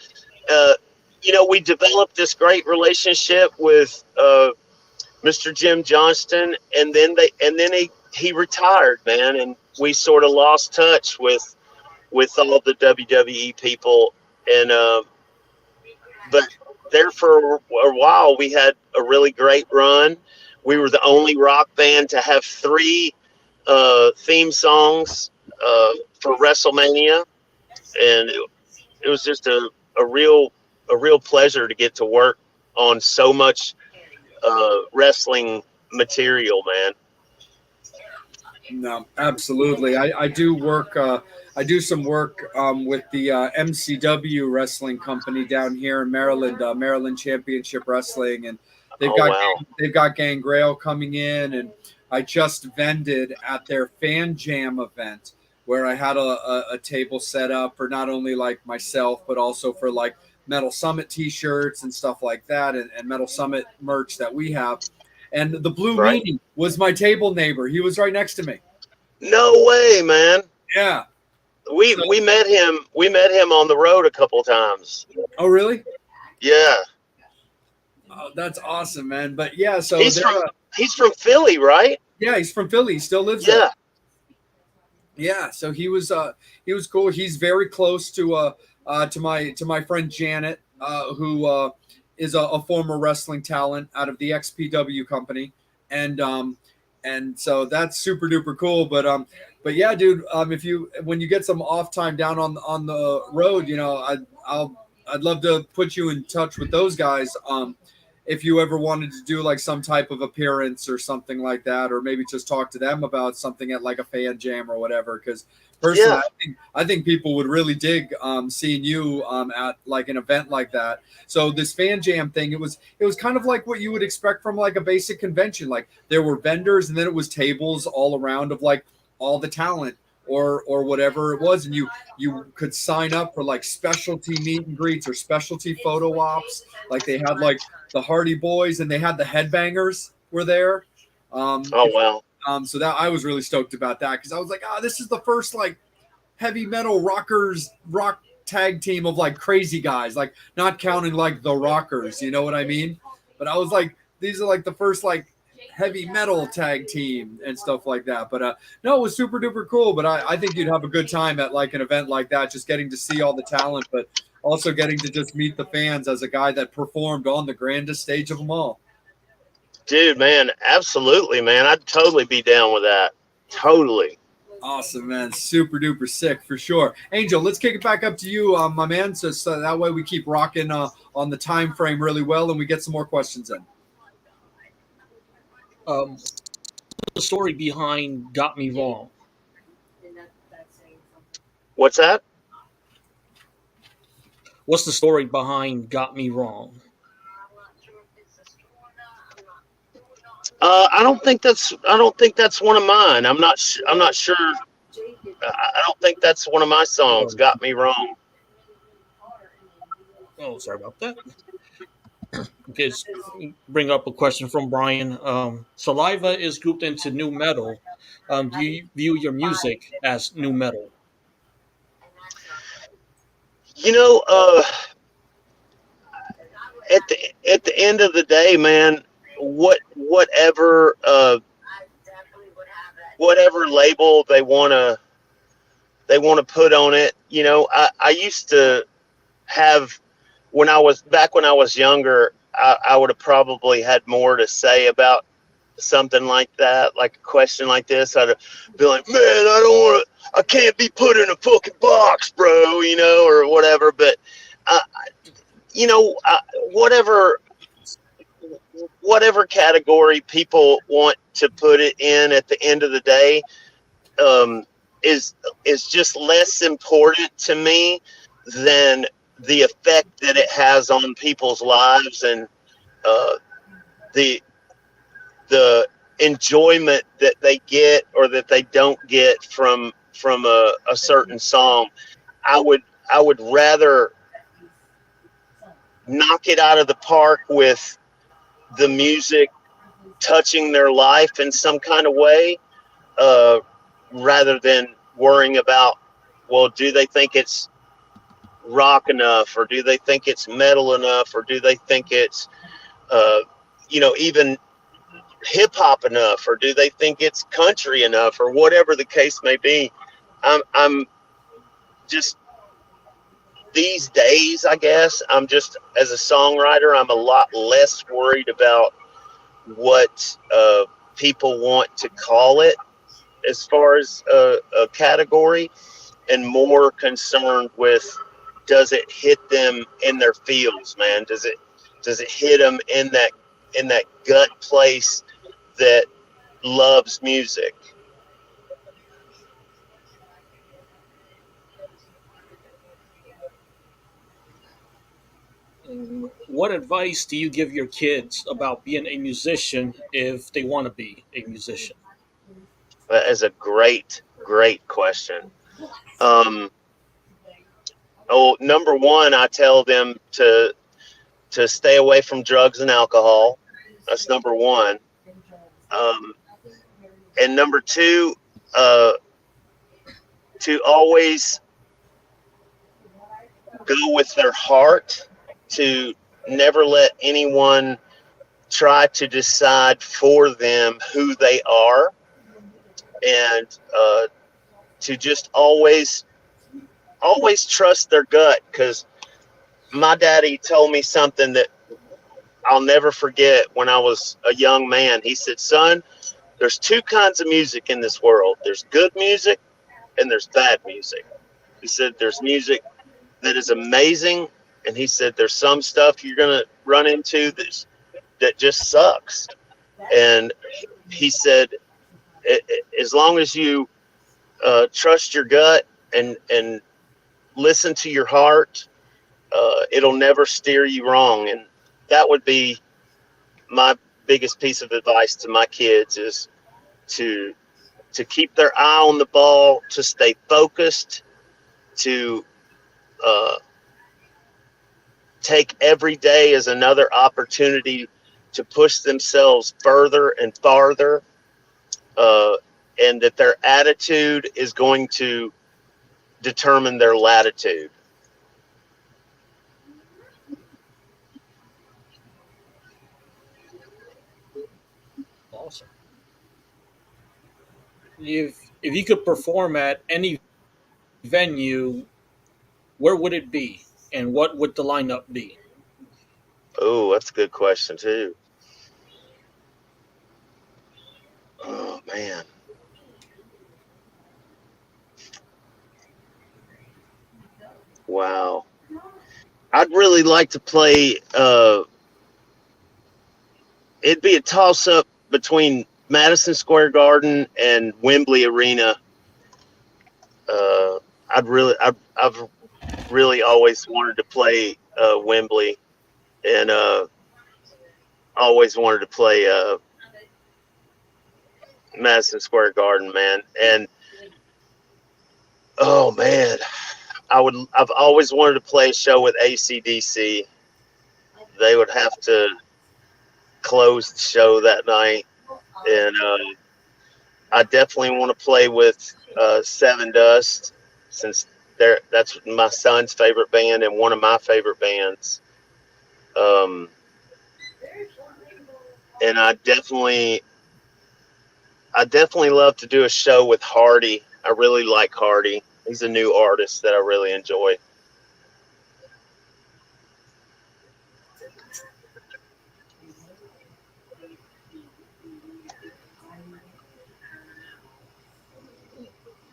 we developed this great relationship with Mr. Jim Johnston, and then he retired, man, and we sort of lost touch with all the WWE people, and but there for a while we had a really great run. We were the only rock band to have 3 theme songs for WrestleMania, and it was just a real pleasure to get to work on so much wrestling material, man. No, absolutely. I do work. I do some work with the MCW wrestling company down here in Maryland, Maryland Championship Wrestling, and they've got Gangrel coming in, and I just vended at their Fan Jam event where I had a table set up for not only like myself but also for like Metal Summit T-shirts and stuff like that, and Metal Summit merch that we have. And the Blue Meanie was my table neighbor. He was right next to me. No way, man. Yeah. We met him. We met him on the road a couple times. Oh, really? Yeah. Oh, that's awesome, man. But yeah, so he's from Philly, right? Yeah, he's from Philly. He still lives there. Yeah. So he was cool. He's very close to my friend Janet, who is a former wrestling talent out of the XPW company, and so that's super duper cool. But yeah, dude, when you get some off time down on the road, I'd love to put you in touch with those guys. If you ever wanted to do like some type of appearance or something like that, or maybe just talk to them about something at like a Fan Jam or whatever. Because personally, I think people would really dig seeing you at like an event like that. So this Fan Jam thing, it was kind of like what you would expect from like a basic convention. Like there were vendors, and then it was tables all around of like all the talent or whatever it was, and you could sign up for like specialty meet and greets or specialty photo ops. Like they had like the Hardy Boys, and they had the Headbangers were there. Oh wow! So that I was really stoked about that, because I was like, this is the first like heavy metal rock tag team of like crazy guys, like not counting like the Rockers, you know what I mean? But I was like, these are like the first like heavy metal tag team and stuff like that. But no, it was super duper cool. But I think you'd have a good time at like an event like that, just getting to see all the talent, but also getting to just meet the fans as a guy that performed on the grandest stage of them all. Dude, man, absolutely, man. I'd totally be down with that. Totally. Awesome, man. Super duper sick for sure. Angel, let's kick it back up to you, my man. So that way we keep rocking on the time frame really well, and we get some more questions in. The story behind Got Me Wrong. What's that? What's the story behind Got Me Wrong? I don't think that's one of mine. I'm not sure. I don't think that's one of my songs. Got Me Wrong. Oh, sorry about that. Okay, bring up a question from Brian. Saliva is grouped into new metal. Do you view your music as new metal? At the end of the day, man, whatever label they want to put on it. I used to have, when I was younger, I would have probably had more to say about something like that, like a question like this. I'd be like, man, I can't be put in a fucking box, bro, or whatever. But, whatever whatever category people want to put it in at the end of the day, um, is just less important to me than the effect that it has on people's lives, and uh, the the enjoyment that they get or that they don't get from a certain song. I would I would rather knock it out of the park with the music touching their life in some kind of way, uh, rather than worrying about, well, do they think it's rock enough, or do they think it's metal enough, or do they think it's uh, even hip hop enough, or do they think it's country enough, or whatever the case may be. I'm just, these days, I guess, I'm just, as a songwriter, I'm a lot less worried about what people want to call it as far as a category, and more concerned with, does it hit them in their feels, man? Does it hit them in that gut place that loves music? What advice do you give your kids about being a musician if they want to be a musician? That is a great question. Um, Number one, I tell them to stay away from drugs and alcohol. That's number one. Um, and number two, uh, to always go with their heart, to never let anyone try to decide for them who they are, and to just always trust their gut. Because my daddy told me something that I'll never forget when I was a young man. He said, "Son, there's two kinds of music in this world. There's good music and there's bad music." He said, "There's music that is amazing." And he said, "There's some stuff you're going to run into that just sucks." And he said, as long as you trust your gut and listen to your heart, it'll never steer you wrong. And that would be my biggest piece of advice to my kids, is to keep their eye on the ball, to stay focused, to uh, take every day as another opportunity to push themselves further and farther, and that their attitude is going to determine their latitude. Awesome. If you could perform at any venue, where would it be, and what would the lineup be? Oh, that's a good question too. Oh man, wow. I'd really like to play. It'd be a toss up between Madison Square Garden and Wembley Arena. Uh, I've really always wanted to play Wembley, and always wanted to play Madison Square Garden, man. And oh man, I've always wanted to play a show with AC/DC. They would have to close the show that night, and I definitely want to play with Seven Dust, since that's my son's favorite band and one of my favorite bands. Um, and I definitely love to do a show with Hardy. I really like Hardy. He's a new artist that I really enjoy.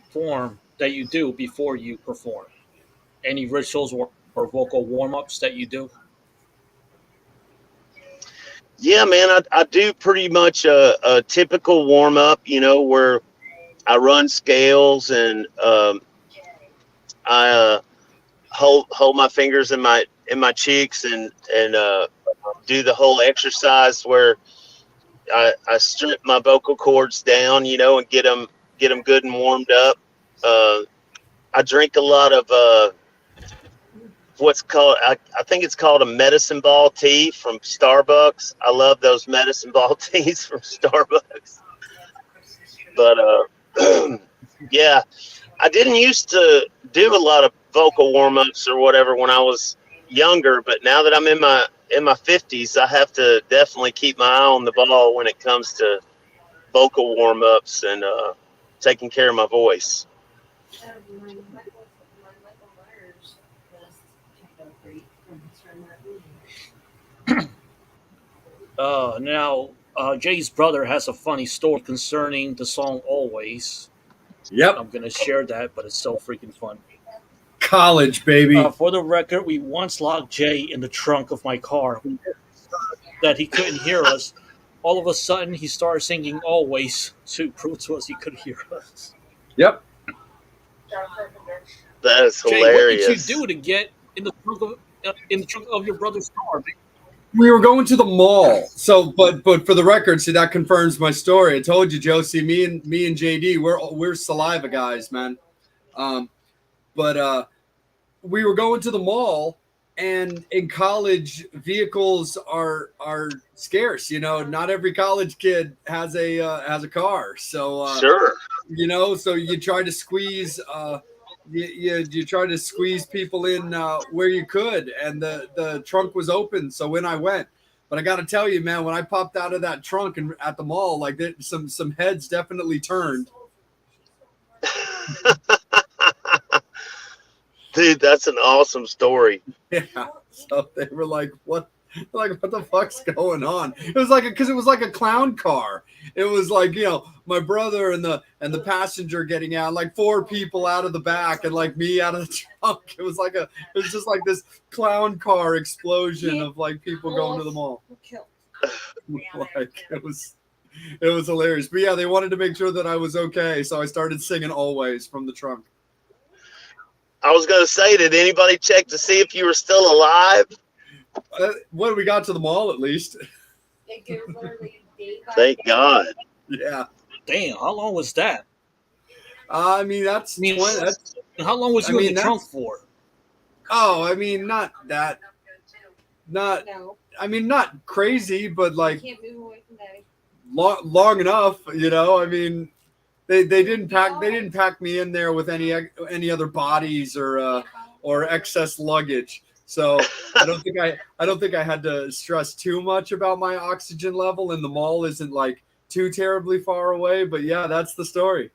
Form that you do before you perform? Any rituals or vocal warm ups that you do? Yeah, man, I do pretty much a typical warm up, where I run scales and I hold my fingers in my cheeks and do the whole exercise where I strip my vocal cords down, and get them good and warmed up. I drink a lot of what's called I think it's called a medicine ball tea from Starbucks. I love those medicine ball teas from Starbucks. But yeah, I didn't used to do a lot of vocal warm ups or whatever when I was younger, but now that I'm in my 50s, I have to definitely keep my eye on the ball when it comes to vocal warm ups and taking care of my voice. Jay's brother has a funny story concerning the song Always. Yep. I'm going to share that, but it's so freaking fun. College, baby. For the record, we once locked Jay in the trunk of my car that he couldn't hear us. All of a sudden, he started singing Always to prove to us he could hear us. Yep. That is Jay, hilarious. what did you do to get in the trunk of your brother's car? We were going to the mall. So, but for the record, see, that confirms my story. I told you, Josie, me and JD, we're saliva guys, man. But we were going to the mall, and in college, vehicles are scarce. Not every college kid has a car. So Sure. So you try to squeeze. You try to squeeze people in where you could, and the trunk was open. So in I went. But I got to tell you, man, when I popped out of that trunk and at the mall, like some heads definitely turned. Dude, that's an awesome story. Yeah. So they were like, "What? Like, what the fuck's going on?" It was like because it was like a clown car. It was like my brother and the passenger getting out, like 4 people out of the back, and like me out of the trunk. It was just like this clown car explosion of like people going to the mall. Like it was hilarious. But yeah, they wanted to make sure that I was okay, so I started singing Always from the trunk. I was going to say, did anybody check to see if you were still alive? When we got to the mall, at least. Thank God. Yeah. Damn, how long was that? I mean, that's 20. How long was you in the trunk for? Oh, I mean, not that. I mean, not crazy, but like long enough. I mean, they didn't pack me in there with any other bodies or excess luggage. So I don't think I had to stress too much about my oxygen level, and the mall isn't like too terribly far away. But yeah, that's the story.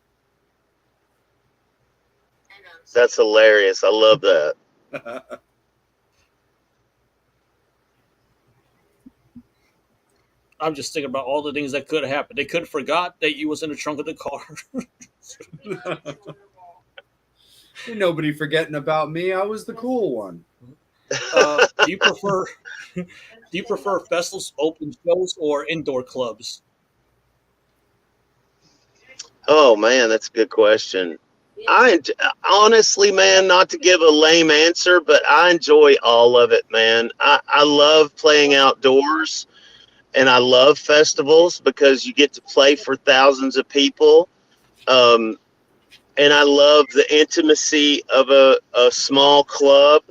That's hilarious. I love that. I'm just thinking about all the things that could have happened. They could have forgot that you was in the trunk of the car. Ain't nobody forgetting about me. I was the cool one. Do you prefer festivals, open shows, or indoor clubs? Oh man, that's a good question. I honestly, man, not to give a lame answer, but I enjoy all of it, man. I love playing outdoors, and I love festivals because you get to play for thousands of people. And I love the intimacy of a small club.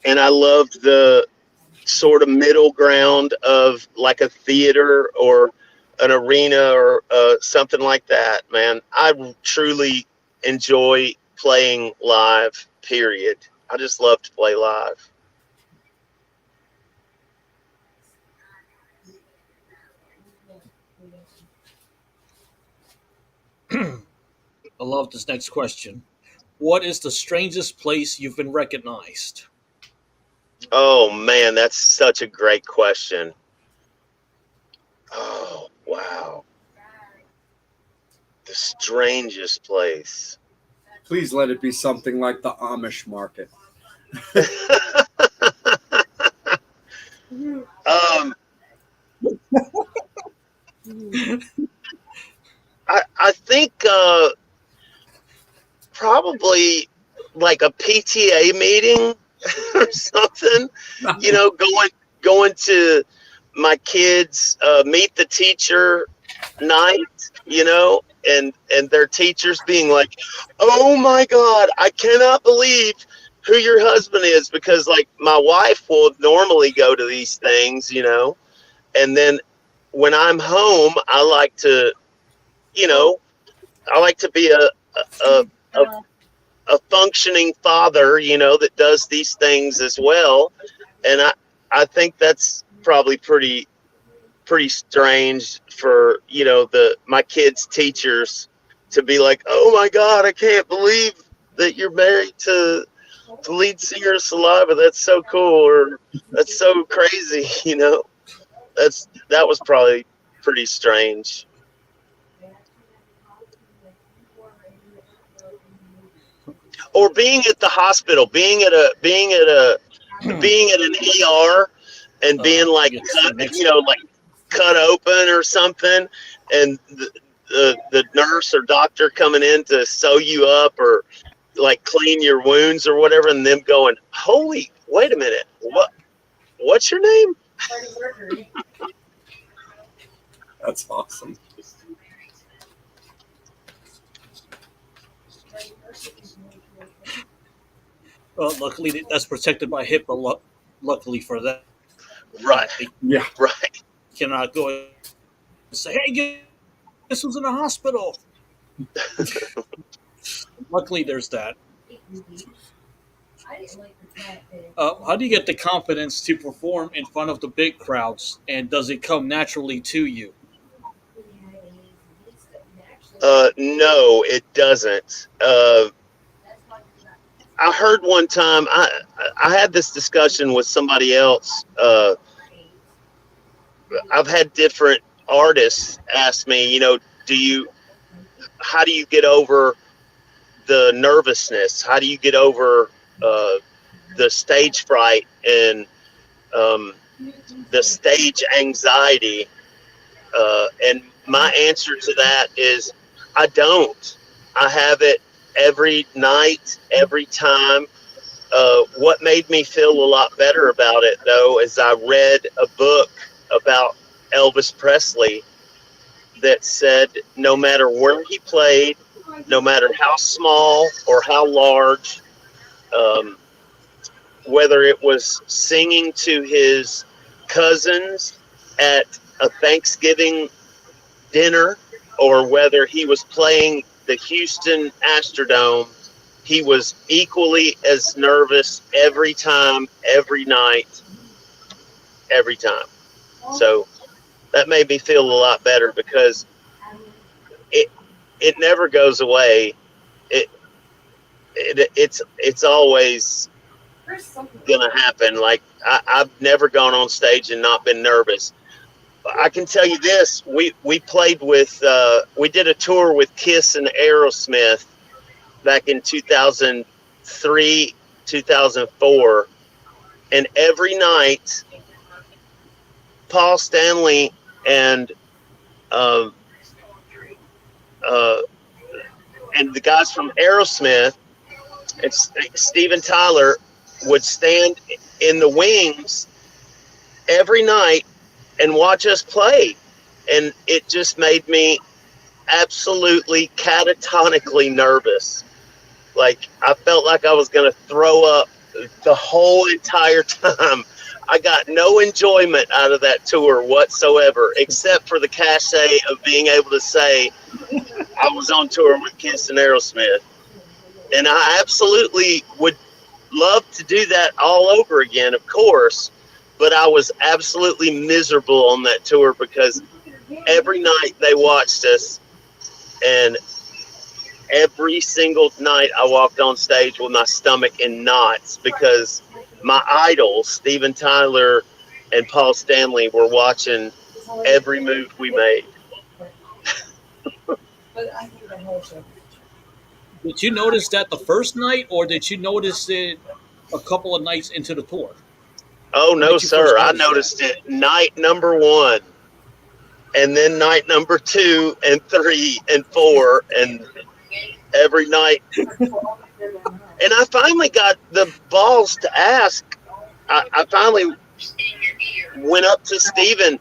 And I love the sort of middle ground of like a theater or an arena or something like that, man. I truly enjoy playing live, period. I just love to play live. I love this next question. What is the strangest place you've been recognized? Oh man, that's such a great question. Oh, wow. The strangest place. Please let it be something like the Amish market. think probably like a PTA meeting or something. You know, going to my kids' meet the teacher night. You know, and their teachers being like, "Oh my God, I cannot believe who your husband is," because like my wife will normally go to these things, you know, and then when I'm home, I like to, you know, I like to be a functioning father, you know, that does these things as well, and I think that's probably pretty strange for, you know, my kids' teachers to be like, "Oh my God, I can't believe that you're married to the lead singer of Saliva. That's so cool," or "That's so crazy," you know. That was probably pretty strange. Or being at the hospital, being at an ER and being like cut, you know, like cut open or something, and the nurse or doctor coming in to sew you up or like clean your wounds or whatever, and them going, "Holy, wait a minute, what's your name?" That's awesome. Well, luckily that's protected by HIPAA. Luckily for that, Right. Yeah. Right. you cannot go and say, "Hey, this was in a hospital." Luckily, there's that. How do you get the confidence to perform in front of the big crowds, and does it come naturally to you? No, it doesn't. I heard one time, I had this discussion with somebody else. I've had different artists ask me, you know, how do you get over the nervousness? How do you get over the stage fright and the stage anxiety? And my answer to that is, I don't. I have it every night, every time. What made me feel a lot better about it, though, is I read a book about Elvis Presley that said no matter where he played, no matter how small or how large, whether it was singing to his cousins at a Thanksgiving dinner or whether he was playing the Houston Astrodome, he was equally as nervous every time, every night, every time. So that made me feel a lot better because it never goes away. It's always gonna happen. Like I've never gone on stage and not been nervous. I can tell you this: we played with we did a tour with Kiss and Aerosmith back in 2003, 2004, and every night Paul Stanley and and the guys from Aerosmith and Steven Tyler would stand in the wings every night and watch us play. And it just made me absolutely catatonically nervous. Like I felt like I was going to throw up the whole entire time. I got no enjoyment out of that tour whatsoever, except for the cachet of being able to say I was on tour with Kiss and Aerosmith. And I absolutely would love to do that all over again, of course. But I was absolutely miserable on that tour because every night they watched us, and every single night I walked on stage with my stomach in knots because my idols, Steven Tyler and Paul Stanley, were watching every move we made. Did you notice that the first night, or did you notice it a couple of nights into the tour? Oh, no, sir. I noticed it night number one. and then night number 2 and 3 and 4, and every night. And I finally got the balls to ask. I finally went up to Steven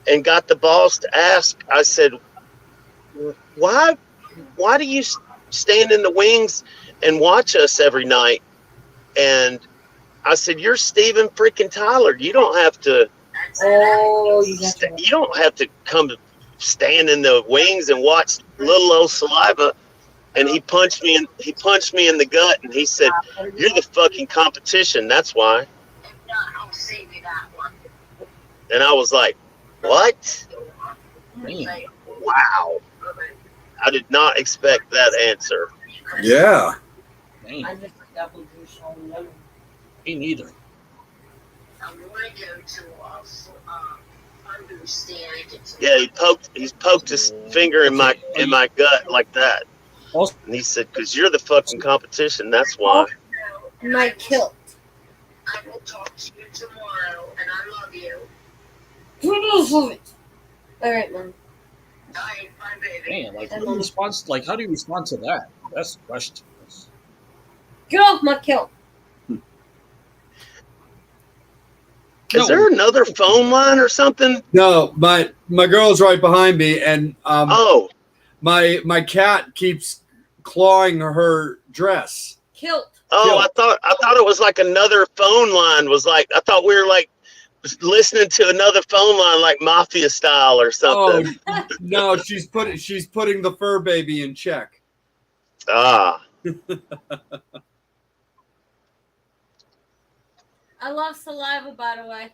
and got the balls to ask. I said, why do you stand in the wings and watch us every night? And I said, you're Steven freaking Tyler. You don't have to. You don't have to come stand in the wings and watch little old Saliva. And he punched me in the gut, and he said, you're the fucking competition. That's why. And I was like, what? Wow. I did not expect that answer. Yeah. Me neither. Yeah, he's poked his finger in my gut like that. Also, And he said, because you're the fucking competition, that's why. My kilt. I will talk to you tomorrow, and I love you. All right, Mom. Bye, baby. man, like, how do you respond to that? That's the question. Get off my kilt. Is there another phone line or something? No, my girl's right behind me, and my cat keeps clawing her dress. Kilt. Oh, I thought it was like another phone line. I thought we were like listening to another phone line, like mafia style or something. Oh no, she's putting the fur baby in check. Ah. I love Saliva, by the way.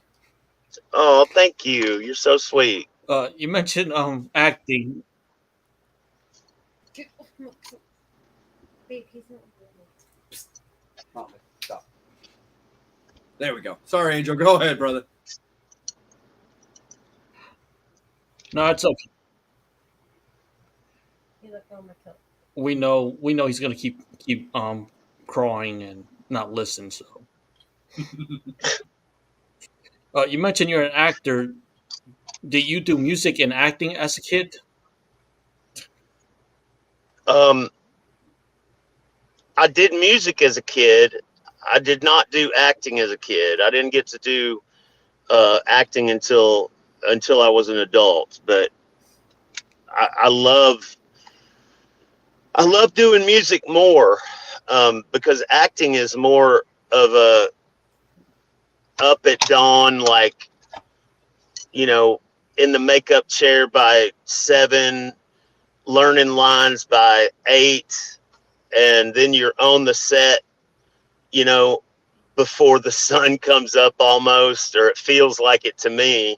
Oh, thank you. You're so sweet. You mentioned acting. Get off my kilt. Babe, he's not doing it. Stop. There we go. Sorry, Angel. Go ahead, brother. No, it's okay. He left on my kilt. We know he's gonna keep crying and not listen. So, you mentioned you're an actor. Did you do music and acting as a kid? I did music as a kid. I did not do acting as a kid. I didn't get to do acting until I was an adult. But I love doing music more because acting is more of a up at dawn, like, you know, in the makeup chair by 7, learning lines by 8, and then you're on the set, you know, before the sun comes up almost, or it feels like it to me.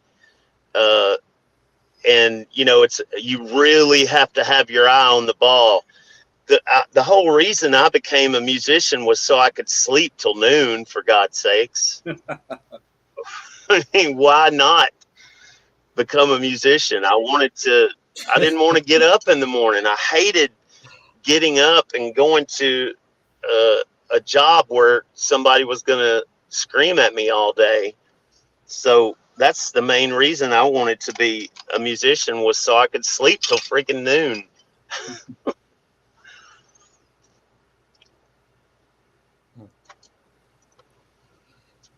And, you know, you really have to have your eye on the ball. The whole reason I became a musician was so I could sleep till noon, for God's sakes. I mean, why not become a musician? I didn't want to get up in the morning. I hated getting up and going to a job where somebody was going to scream at me all day. So that's the main reason I wanted to be a musician, was so I could sleep till freaking noon.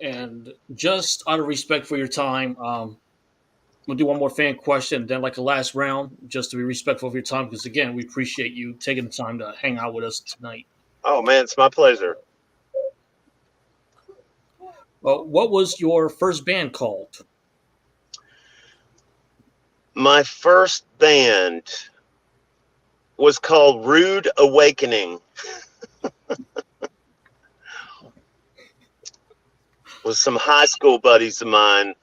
And just out of respect for your time, we'll do one more fan question, then like a last round, just to be respectful of your time, because again, we appreciate you taking the time to hang out with us tonight. Oh man, it's my pleasure. Well, what was your first band called? My first band was called Rude Awakening. With some high school buddies of mine.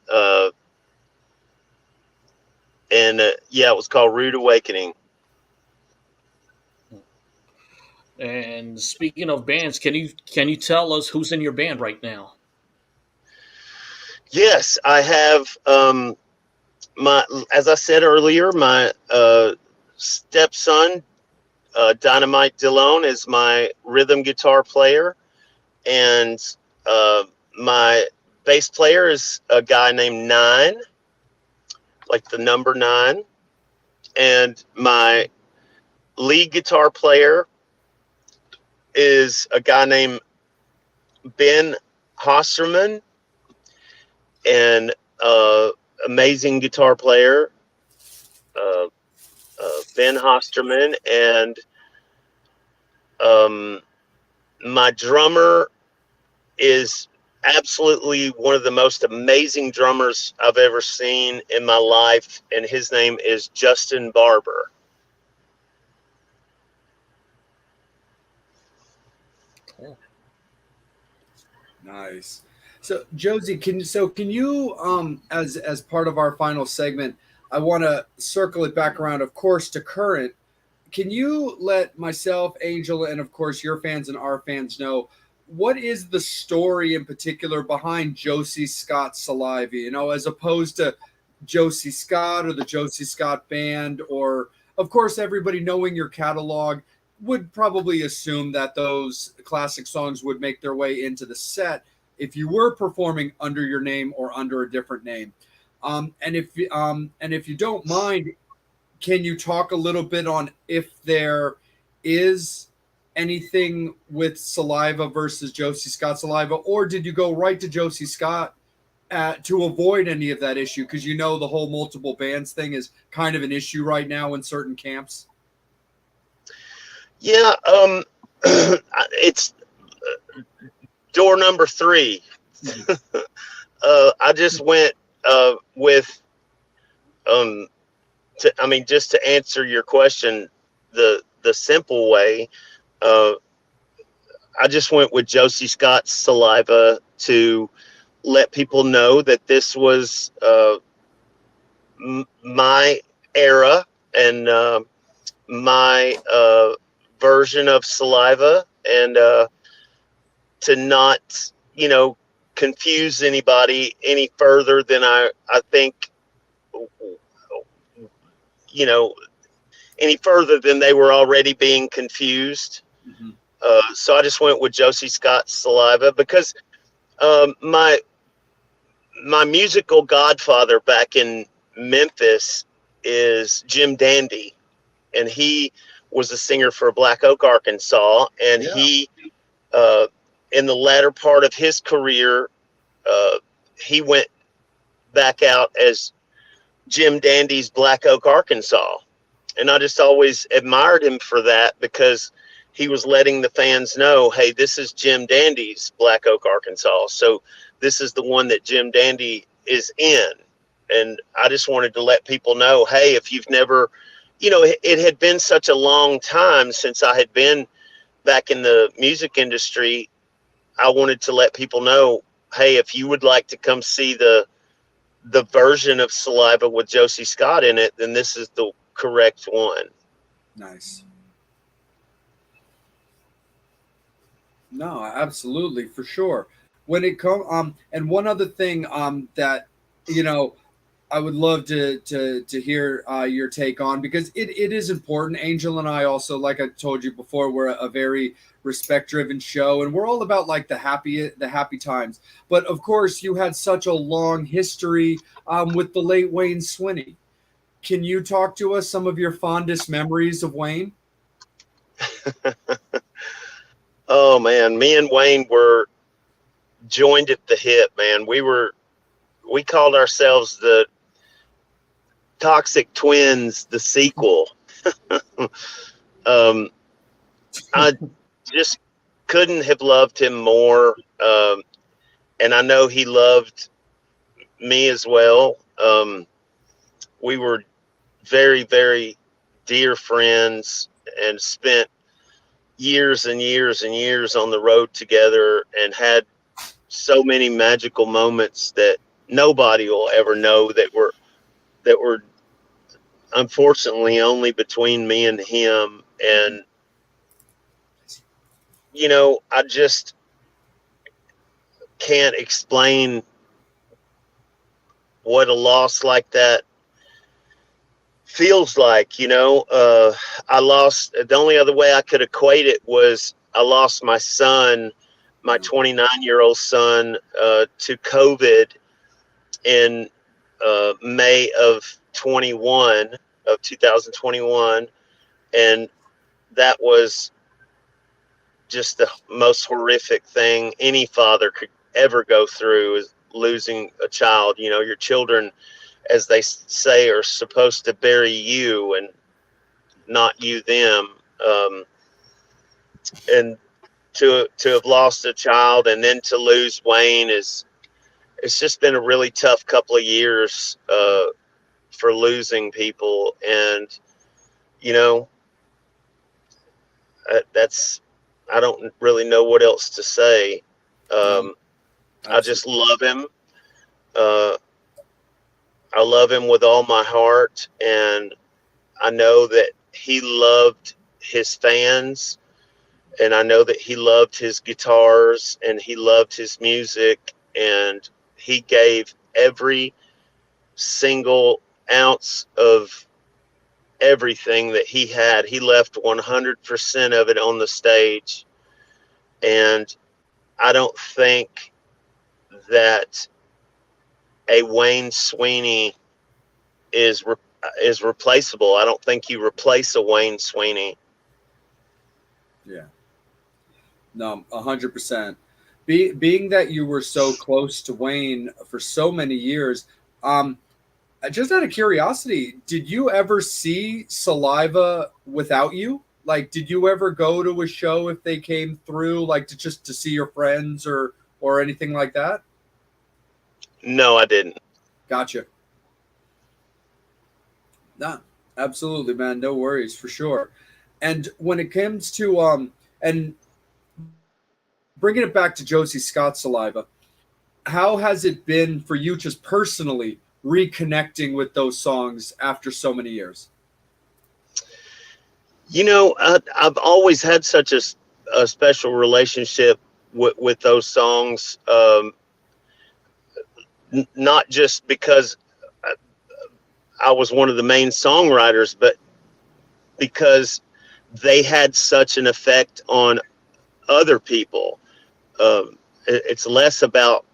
And it was called Rude Awakening. And speaking of bands, can you tell us who's in your band right now? Yes, I have as I said earlier, my stepson, Dynamite Dillon, is my rhythm guitar player, and my bass player is a guy named Nine. like the number 9. And my lead guitar player is a guy named Ben Hosterman, and amazing guitar player, uh, Ben Hosterman. And my drummer is absolutely one of the most amazing drummers I've ever seen in my life, and his name is Justin Barber. Nice. So Josie, can you as part of our final segment, I want to circle it back around, of course, to current. Can you let myself, Angel, and of course your fans and our fans know what is the story in particular behind Josey Scott Saliva? You know, as opposed to Josey Scott or the Josey Scott Band, or of course everybody knowing your catalog would probably assume that those classic songs would make their way into the set if you were performing under your name or under a different name. And if you don't mind, can you talk a little bit on if there is anything with Saliva versus Josey Scott Saliva, or did you go right to Josey Scott to avoid any of that issue? Because you know the whole multiple bands thing is kind of an issue right now in certain camps. Yeah, it's door number 3. I just went with, just to answer your question, the simple way. I just went with Josey Scott Saliva to let people know that this was my era and my version of Saliva, and to not, confuse anybody any further than I think, any further than they were already being confused. Mm-hmm. So I just went with Josey Scott Saliva because my musical godfather back in Memphis is Jim Dandy, and he was a singer for Black Oak, Arkansas, and he in the latter part of his career, he went back out as Jim Dandy's Black Oak, Arkansas. And I just always admired him for that, because he was letting the fans know, hey, this is Jim Dandy's Black Oak, Arkansas. So this is the one that Jim Dandy is in. And I just wanted to let people know, hey, if you've never, it had been such a long time since I had been back in the music industry. I wanted to let people know, hey, if you would like to come see the version of Saliva with Josey Scott in it, then this is the correct one. Nice. No, absolutely, for sure. When it comes, and one other thing, that I would love to hear your take on, because it is important. Angel and I also, like I told you before, we're a very respect-driven show, and we're all about like the happy times. But of course, you had such a long history with the late Wayne Swinney. Can you talk to us some of your fondest memories of Wayne? Oh man, me and Wayne were joined at the hip, man. We called ourselves the Toxic Twins, the sequel. I just couldn't have loved him more. And I know he loved me as well. We were very, very dear friends and spent years and years and years on the road together, and had so many magical moments that nobody will ever know, that were unfortunately only between me and him. And I just can't explain what a loss like that feels like. I lost, the only other way I could equate it was I lost my son, my 29-year-old son, to COVID in May of 2021, and that was just the most horrific thing any father could ever go through, is losing a child. You know, your children, as they say, are supposed to bury you and not you them. And to have lost a child and then to lose Wayne it's just been a really tough couple of years for losing people. And you know, that's, I don't really know what else to say. I just love him. I love him with all my heart, and I know that he loved his fans, and I know that he loved his guitars, and he loved his music, and he gave every single ounce of everything that he had. He left 100% of it on the stage, and I don't think that a Wayne Sweeney is replaceable. I don't think you replace a Wayne Sweeney. Yeah. No, 100%. Being that you were so close to Wayne for so many years, just out of curiosity, did you ever see Saliva without you? Like, did you ever go to a show if they came through, like to see your friends or anything like that? No, I didn't. Gotcha. Nah, absolutely, man. No worries, for sure. And when it comes to and bringing it back to Josey Scott Saliva, how has it been for you just personally reconnecting with those songs after so many years? You know, I've always had such a special relationship with those songs. Not just because I was one of the main songwriters, but because they had such an effect on other people. It's less about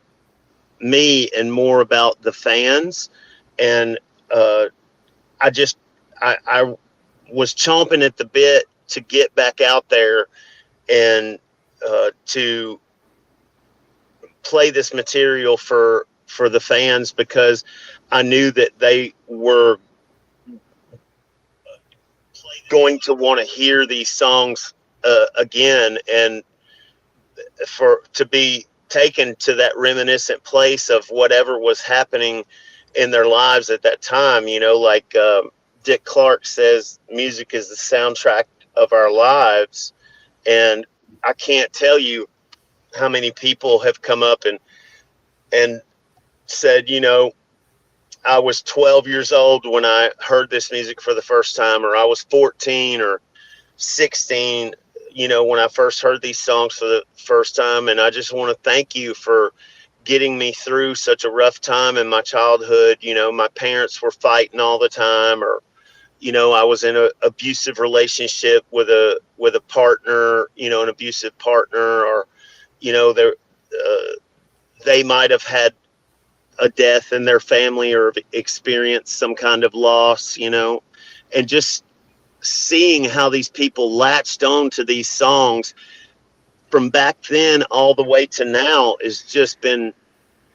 me and more about the fans. And I was chomping at the bit to get back out there and to play this material for the fans, because I knew that they were going to want to hear these songs again, and to be taken to that reminiscent place of whatever was happening in their lives at that time. You know, like Dick Clark says, music is the soundtrack of our lives. And I can't tell you how many people have come up and said, you know, I was 12 years old when I heard this music for the first time, or I was 14 or 16, you know, when I first heard these songs for the first time. And I just want to thank you for getting me through such a rough time in my childhood. You know, my parents were fighting all the time, or, you know, I was in an abusive relationship with a partner, you know, an abusive partner, or, you know, they might have had a death in their family or experienced some kind of loss, you know, and just seeing how these people latched on to these songs from back then all the way to now has just been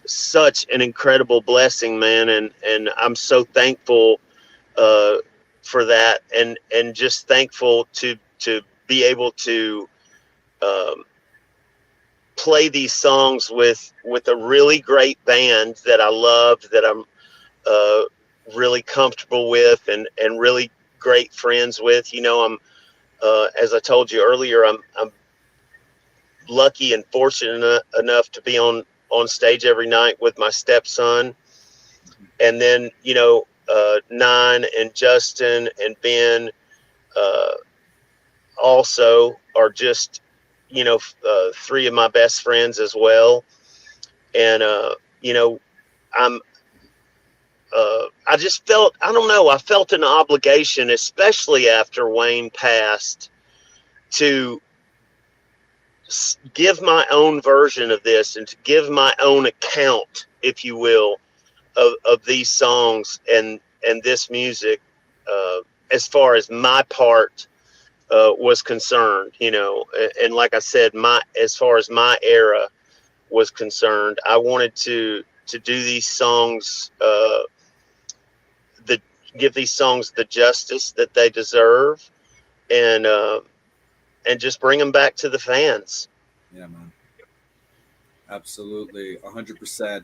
such an incredible blessing, man. And I'm so thankful for that, and just thankful to be able to play these songs with a really great band that I love, that I'm really comfortable with, and really great friends with. You know, I'm as I told you earlier, I'm lucky and fortunate enough to be on stage every night with my stepson. And then, you know, Nine and Justin and Ben also are just, you know, three of my best friends as well. And, you know, I just felt, I don't know, I felt an obligation, especially after Wayne passed, to give my own version of this and to give my own account, if you will, of these songs, and this music, as far as my part was concerned, and like I said, as far as my era was concerned, I wanted to do these songs, give these songs the justice that they deserve, and just bring them back to the fans. Yeah, man. Absolutely, 100%.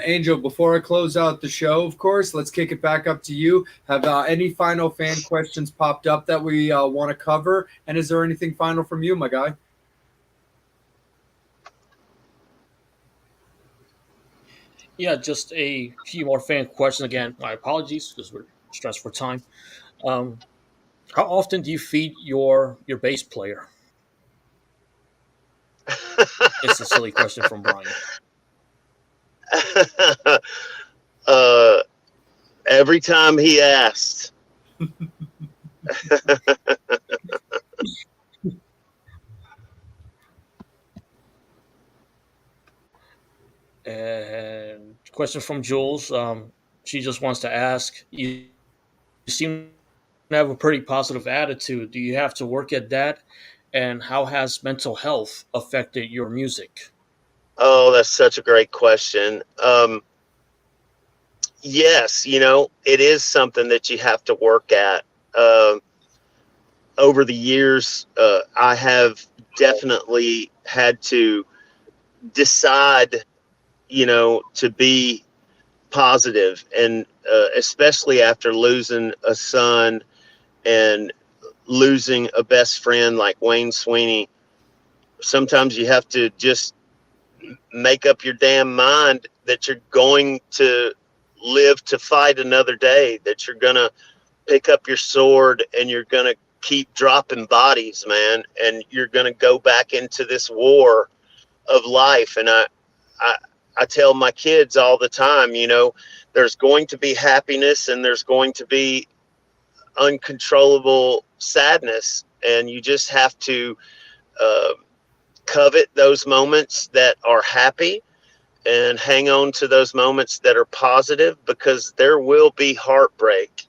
Angel, before I close out the show, of course, let's kick it back up to you. Have any final fan questions popped up that we want to cover? And is there anything final from you, my guy? Yeah, just a few more fan questions. Again, my apologies because we're stressed for time. How often do you feed your bass player? It's a silly question from Brian. Every time he asked. And question from Jules. She just wants to ask, you seem to have a pretty positive attitude. Do you have to work at that? And how has mental health affected your music? Oh, that's such a great question. Yes, it is something that you have to work at. Over the years, I have definitely had to decide, to be positive, and especially after losing a son and losing a best friend like Wayne Sweeney. Sometimes you have to just make up your damn mind that you're going to live to fight another day, that you're going to pick up your sword and you're going to keep dropping bodies, man, and you're going to go back into this war of life. And I tell my kids all the time, there's going to be happiness and there's going to be uncontrollable sadness, and you just have to covet those moments that are happy and hang on to those moments that are positive, because there will be heartbreak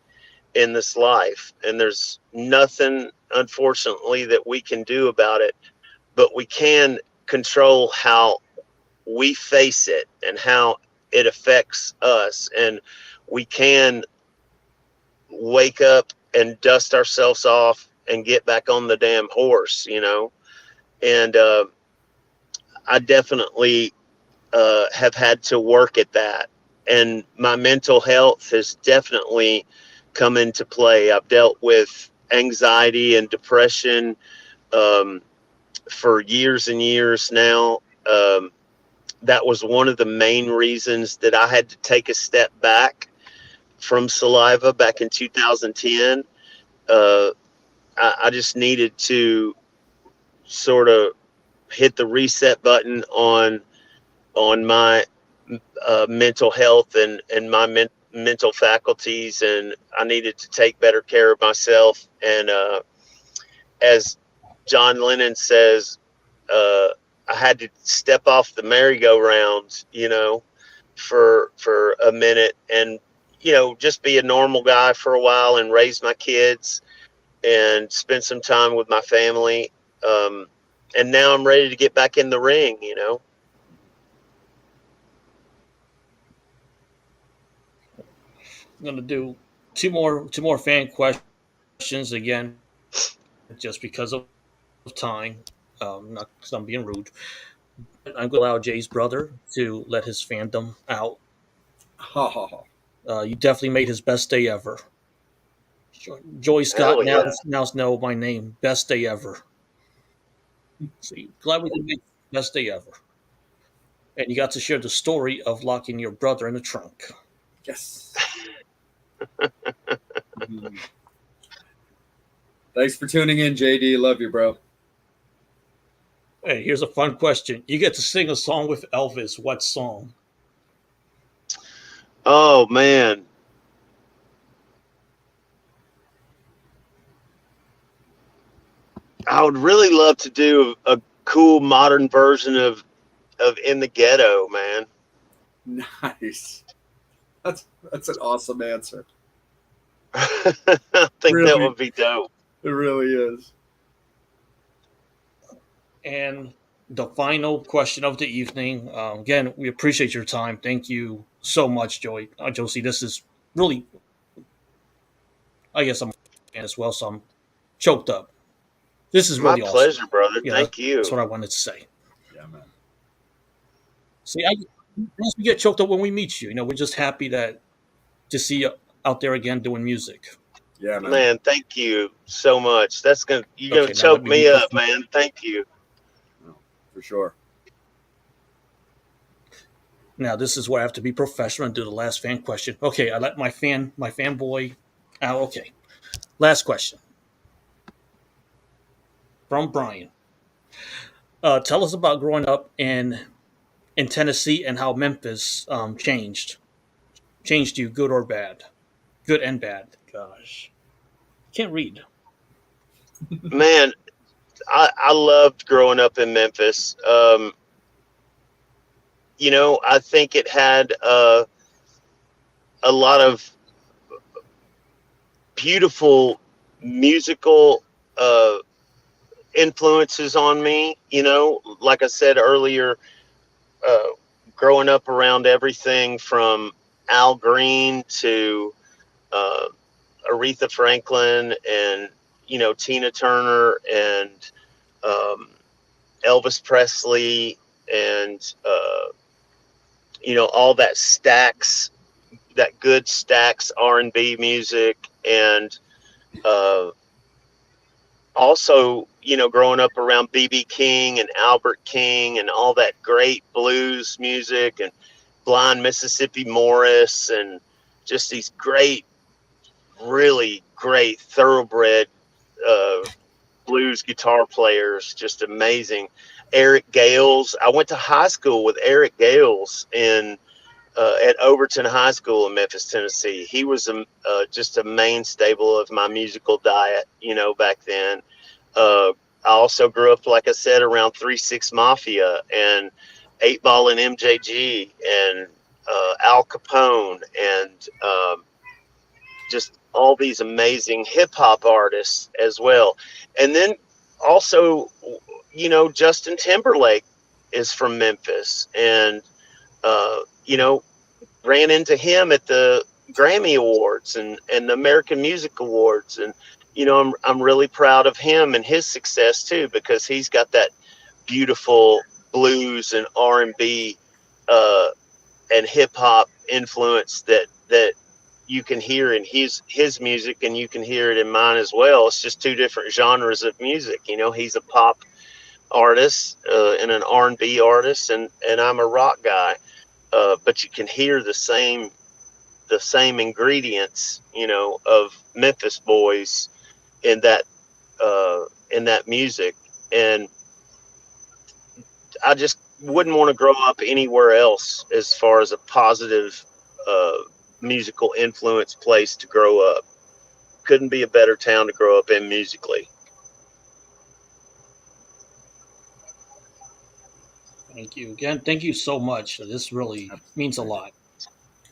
in this life, and there's nothing, unfortunately, that we can do about it, but we can control how we face it and how it affects us. And we can wake up and dust ourselves off and get back on the damn horse, and I definitely have had to work at that, and my mental health has definitely come into play. I've dealt with anxiety and depression for years and years now. That was one of the main reasons that I had to take a step back from Saliva back in 2010. I just needed to sort of hit the reset button on my mental health and my mental faculties, and I needed to take better care of myself. And as John Lennon says, I had to step off the merry-go-round, for a minute, and just be a normal guy for a while and raise my kids and spend some time with my family. And now I'm ready to get back in the ring, I'm going to do two more fan questions again, just because of time. Not because I'm being rude. I'm going to allow Jay's brother to let his fandom out. Ha ha ha. You definitely made his best day ever. Josey Scott yeah. now know my name. Best day ever. So glad we could make best day ever. And you got to share the story of locking your brother in the trunk. Yes. Thanks for tuning in, JD. Love you, bro. Hey, here's a fun question. You get to sing a song with Elvis. What song? Oh, man. I would really love to do a cool modern version of In the Ghetto, man. Nice. That's an awesome answer. I think Really? that would be dope. It really is. And the final question of the evening. Again, we appreciate your time. Thank you so much, Josie. This is really, I guess I'm a fan as well, so I'm choked up. This is My really awesome. pleasure, brother. Yeah, Thank you. that's what I wanted to say. Yeah, man. See, we get choked up when we meet you. We're just happy to see you out there again doing music. Yeah, man. Man, thank you so much. You're gonna Okay, now choke let me me read up, man. Thank you. For sure. Now this is where I have to be professional and do the last fan question. Okay, I let my fanboy out. Okay, last question from Brian. Tell us about growing up in Tennessee and how Memphis changed you, good or bad, good and bad. Gosh, can't read. Man, I loved growing up in Memphis. I think it had a lot of beautiful musical influences on me. Like I said earlier, growing up around everything from Al Green to Aretha Franklin and Tina Turner and Elvis Presley and all that good Stax R&B music, and also growing up around B.B. King and Albert King and all that great blues music and Blind Mississippi Morris and just these really great thoroughbred blues guitar players, just amazing. Eric Gales. I went to high school with Eric Gales at Overton High School in Memphis, Tennessee. He was just a main staple of my musical diet, back then. I also grew up, like I said, around 3-6 Mafia and 8 Ball and MJG and Al Capone and just all these amazing hip hop artists as well. And then also, Justin Timberlake is from Memphis, and ran into him at the Grammy Awards and the American Music Awards, and I'm really proud of him and his success too, because he's got that beautiful blues and R&B and hip hop influence that you can hear in his music, and you can hear it in mine as well. It's just two different genres of music. He's a pop artist and an R&B artist, and I'm a rock guy. But you can hear the same ingredients, of Memphis boys in that music. And I just wouldn't want to grow up anywhere else as far as a positive musical influence place to grow up. Couldn't be a better town to grow up in musically. Thank you again. Thank you so much. This really means a lot.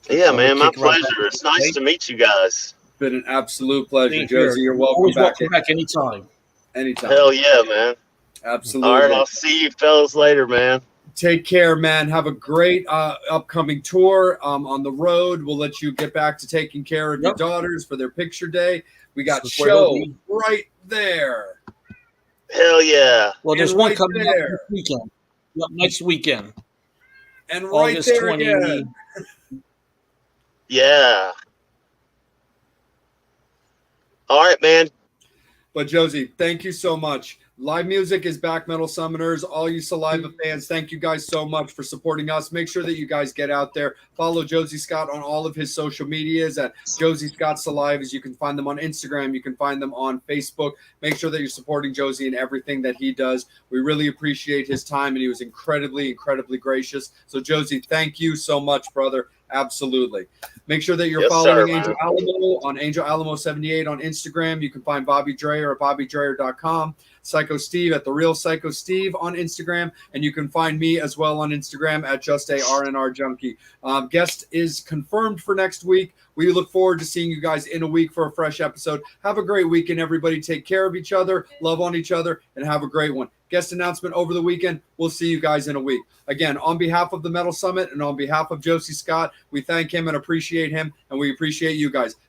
Yeah, man, my kick right pleasure. back. It's nice to meet you guys. Been an absolute pleasure, Thank Josie. you. You're welcome Always back. welcome back anytime. Anytime. Hell yeah, man. Absolutely. All right, I'll see you fellas later, man. Take care, man. Have a great upcoming tour on the road. We'll let you get back to taking care of your daughters for their picture day. We got show right there. Hell yeah. Well, there's And one right coming there. up this weekend. Yep, next weekend. And right August there 20. again. Yeah. All right, man. But Josie, thank you so much. Live music is back, Metal Summoners. All you Saliva fans, thank you guys so much for supporting us. Make sure that you guys get out there. Follow Josey Scott on all of his social medias at Josey Scott Salivas. You can find them on Instagram. You can find them on Facebook. Make sure that you're supporting Josie in everything that he does. We really appreciate his time, and he was incredibly, incredibly gracious. So, Josie, thank you so much, brother. Absolutely. Make sure that you're Yes, following sir, Angel man. Alamo on Angel Alamo 78 on Instagram. You can find Bobby Dreyer at BobbyDreyer.com. Psycho Steve at The Real Psycho Steve on Instagram. And you can find me as well on Instagram at Just a RNR Junkie. Guest is confirmed for next week. We look forward to seeing you guys in a week for a fresh episode. Have a great weekend, everybody. Take care of each other, love on each other, and have a great one. Guest announcement over the weekend. We'll see you guys in a week. Again, on behalf of the Metal Summit and on behalf of Josey Scott, we thank him and appreciate him, and we appreciate you guys.